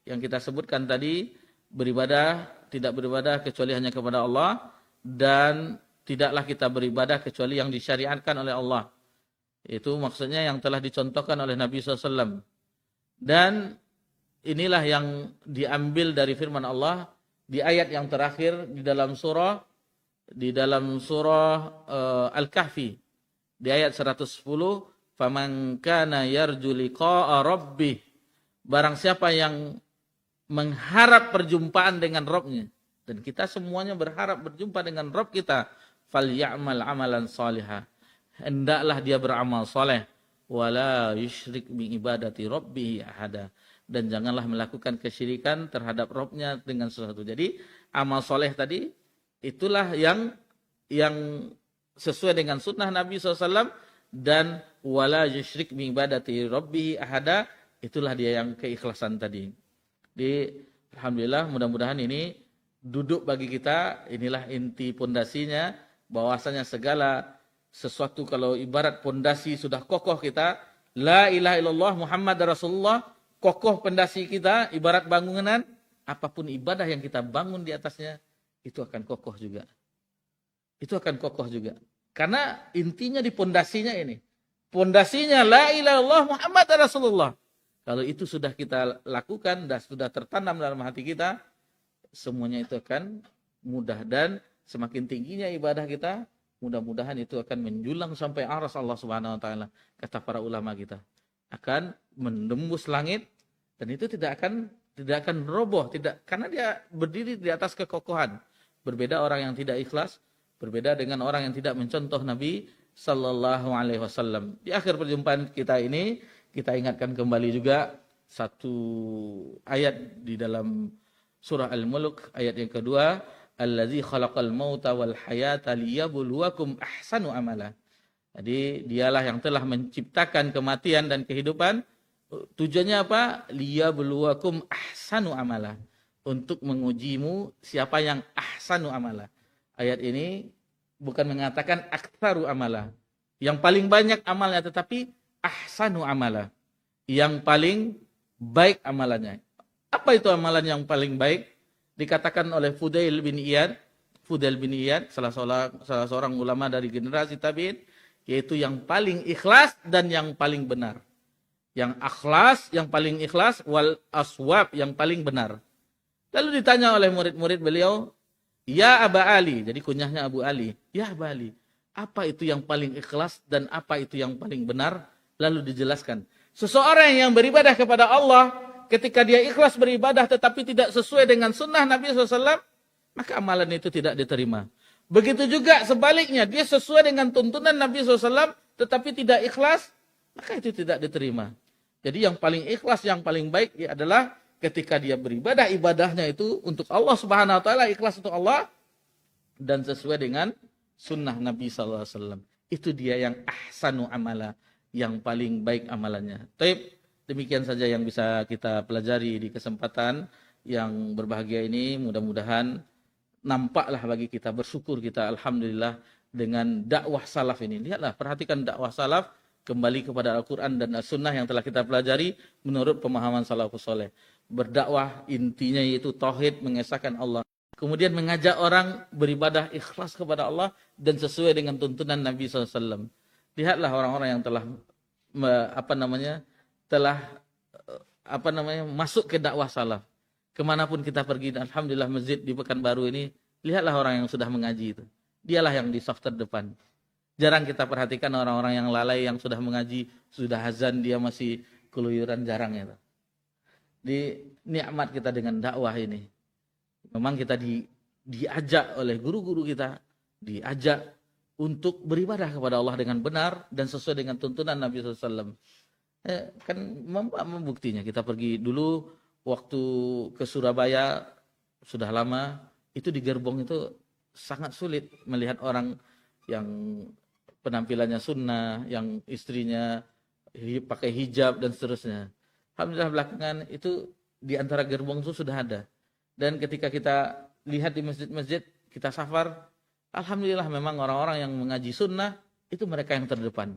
yang kita sebutkan tadi, beribadah, tidak beribadah kecuali hanya kepada Allah, dan tidaklah kita beribadah kecuali yang disyariatkan oleh Allah. Itu maksudnya yang telah dicontohkan oleh Nabi SAW. Dan inilah yang diambil dari firman Allah di ayat yang terakhir di dalam surah Al-Kahfi. Di ayat 110, "Faman kana yarju liqa'a rabbih." Barang siapa yang mengharap perjumpaan dengan Rabb-Nya, dan kita semuanya berharap berjumpa dengan Rabb kita, "Falyamal amalan salihah." Hendaklah dia beramal saleh, "Wala yusyrik bi ibadati rabbih ahada." Dan janganlah melakukan kesyirikan terhadap Rabb-Nya dengan sesuatu. Jadi amal soleh tadi itulah yang sesuai dengan sunnah Nabi SAW, dan wala yusyrik bi ibadati rabbih ahada, itulah dia yang keikhlasan tadi. Alhamdulillah, mudah-mudahan ini duduk bagi kita, inilah inti pondasinya, bahwasanya segala sesuatu kalau ibarat pondasi sudah kokoh kita, la ilaha illallah Muhammad Rasulullah, kokoh pondasi kita, ibarat bangunan, apapun ibadah yang kita bangun di atasnya, itu akan kokoh juga. Itu akan kokoh juga. Karena intinya di pondasinya ini. Pondasinya la ilaha illallah Muhammad Rasulullah. Kalau itu sudah kita lakukan dan sudah tertanam dalam hati kita, semuanya itu akan mudah. Dan semakin tingginya ibadah kita, mudah-mudahan itu akan menjulang sampai aras Allah Subhanahu wa taala. Kata para ulama kita, akan menembus langit, dan itu tidak akan roboh, karena dia berdiri di atas kekokohan. Berbeda orang yang tidak ikhlas, berbeda dengan orang yang tidak mencontoh Nabi sallallahu alaihi wasallam. Di akhir perjumpaan kita ini, kita ingatkan kembali juga satu ayat di dalam surah Al-Mulk, ayat yang kedua, "Allazi khalaqal mauta wal hayata liyabluwakum ahsanu amala." Jadi dialah yang telah menciptakan kematian dan kehidupan. Tujuannya apa? Liyabluwakum ahsanu amala. Untuk mengujimu siapa yang ahsanu amala. Ayat ini bukan mengatakan aktsaru amala, yang paling banyak amalnya, tetapi ahsanu amala, yang paling baik amalannya. Apa itu amalan yang paling baik? Dikatakan oleh Fudail bin Iyad, salah seorang ulama dari generasi tabi'in, yaitu yang paling ikhlas dan yang paling benar. Yang ikhlas, yang paling ikhlas, wal aswab, yang paling benar. Lalu ditanya oleh murid-murid beliau, "Ya Aba Ali," jadi kunyahnya Abu Ali, "Ya Aba Ali, apa itu yang paling ikhlas dan apa itu yang paling benar?" Lalu dijelaskan, seseorang yang beribadah kepada Allah, ketika dia ikhlas beribadah tetapi tidak sesuai dengan sunnah Nabi SAW, maka amalan itu tidak diterima. Begitu juga sebaliknya, dia sesuai dengan tuntunan Nabi SAW tetapi tidak ikhlas, maka itu tidak diterima. Jadi yang paling ikhlas, yang paling baik adalah ketika dia beribadah, ibadahnya itu untuk Allah Subhanahu wa taala, ikhlas untuk Allah dan sesuai dengan sunnah Nabi SAW. Itu dia yang ahsanu amala, yang paling baik amalannya. Taib, demikian saja yang bisa kita pelajari di kesempatan yang berbahagia ini. Mudah-mudahan nampaklah bagi kita, bersyukur kita, alhamdulillah, dengan dakwah salaf ini. Lihatlah, perhatikan dakwah salaf kembali kepada Al-Quran dan As-Sunnah yang telah kita pelajari menurut pemahaman salafus soleh. Berdakwah intinya yaitu tauhid, mengesahkan Allah. Kemudian mengajak orang beribadah ikhlas kepada Allah dan sesuai dengan tuntunan Nabi SAW. Lihatlah orang-orang yang telah masuk ke dakwah salaf. Kemanapun kita pergi, alhamdulillah masjid di Pekanbaru ini, lihatlah orang yang sudah mengaji itu. Dialah yang di saf terdepan. Jarang kita perhatikan orang-orang yang lalai yang sudah mengaji, sudah azan dia masih keluyuran, jarang itu. Di nikmat kita dengan dakwah ini. Memang kita diajak oleh guru-guru kita, diajak untuk beribadah kepada Allah dengan benar dan sesuai dengan tuntunan Nabi SAW. Kan membuktinya, kita pergi dulu waktu ke Surabaya, sudah lama, itu di gerbong itu sangat sulit melihat orang yang penampilannya sunnah, yang istrinya pakai hijab dan seterusnya. Alhamdulillah belakangan itu di antara gerbong itu sudah ada. Dan ketika kita lihat di masjid-masjid, kita safar, alhamdulillah memang orang-orang yang mengaji sunnah, itu mereka yang terdepan.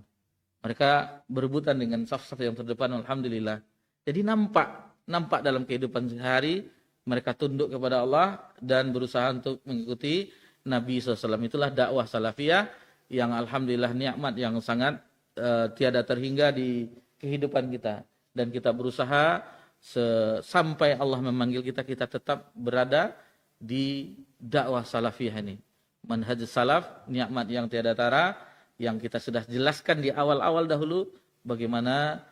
Mereka berebutan dengan saf-saf yang terdepan, alhamdulillah. Jadi nampak dalam kehidupan sehari, mereka tunduk kepada Allah dan berusaha untuk mengikuti Nabi SAW. Itulah dakwah salafiyah yang alhamdulillah nikmat yang sangat tiada terhingga di kehidupan kita. Dan kita berusaha sampai Allah memanggil kita, kita tetap berada di dakwah salafiyah ini. Manhaj salaf, nikmat yang tiada tara, yang kita sudah jelaskan di awal-awal dahulu, bagaimana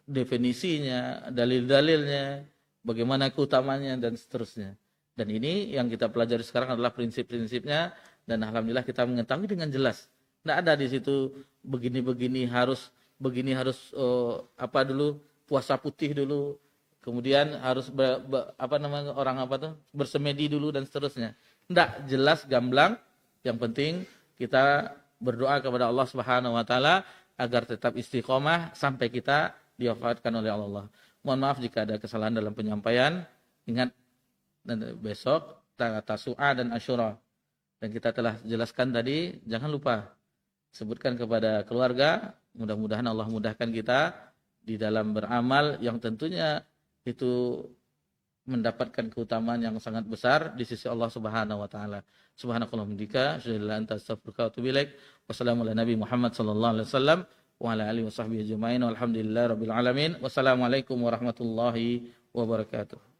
definisinya, dalil-dalilnya, bagaimana keutamanya dan seterusnya. Dan ini yang kita pelajari sekarang adalah prinsip-prinsipnya, dan alhamdulillah kita mengetahui dengan jelas. Tidak ada di situ begini harus dulu, puasa putih dulu, kemudian harus bersemedi dulu dan seterusnya. Tidak, jelas gamblang. Yang penting kita berdoa kepada Allah Subhanahu wa taala agar tetap istiqomah sampai kita diwafatkan oleh Allah. Mohon maaf jika ada kesalahan dalam penyampaian. Ingat besok Tasu'a dan Asyura. Dan kita telah jelaskan tadi, jangan lupa sebutkan kepada keluarga, mudah-mudahan Allah mudahkan kita di dalam beramal yang tentunya itu mendapatkan keutamaan yang sangat besar di sisi Allah Subhanahu wa taala. Subhanakallahumma wa bihamdika, wassalamu ala nabi Muhammad sallallahu alaihi wasallam wa ala alihi washabbihi ajmain walhamdulillahi rabbil alamin. Wassalamualaikum warahmatullahi wabarakatuh.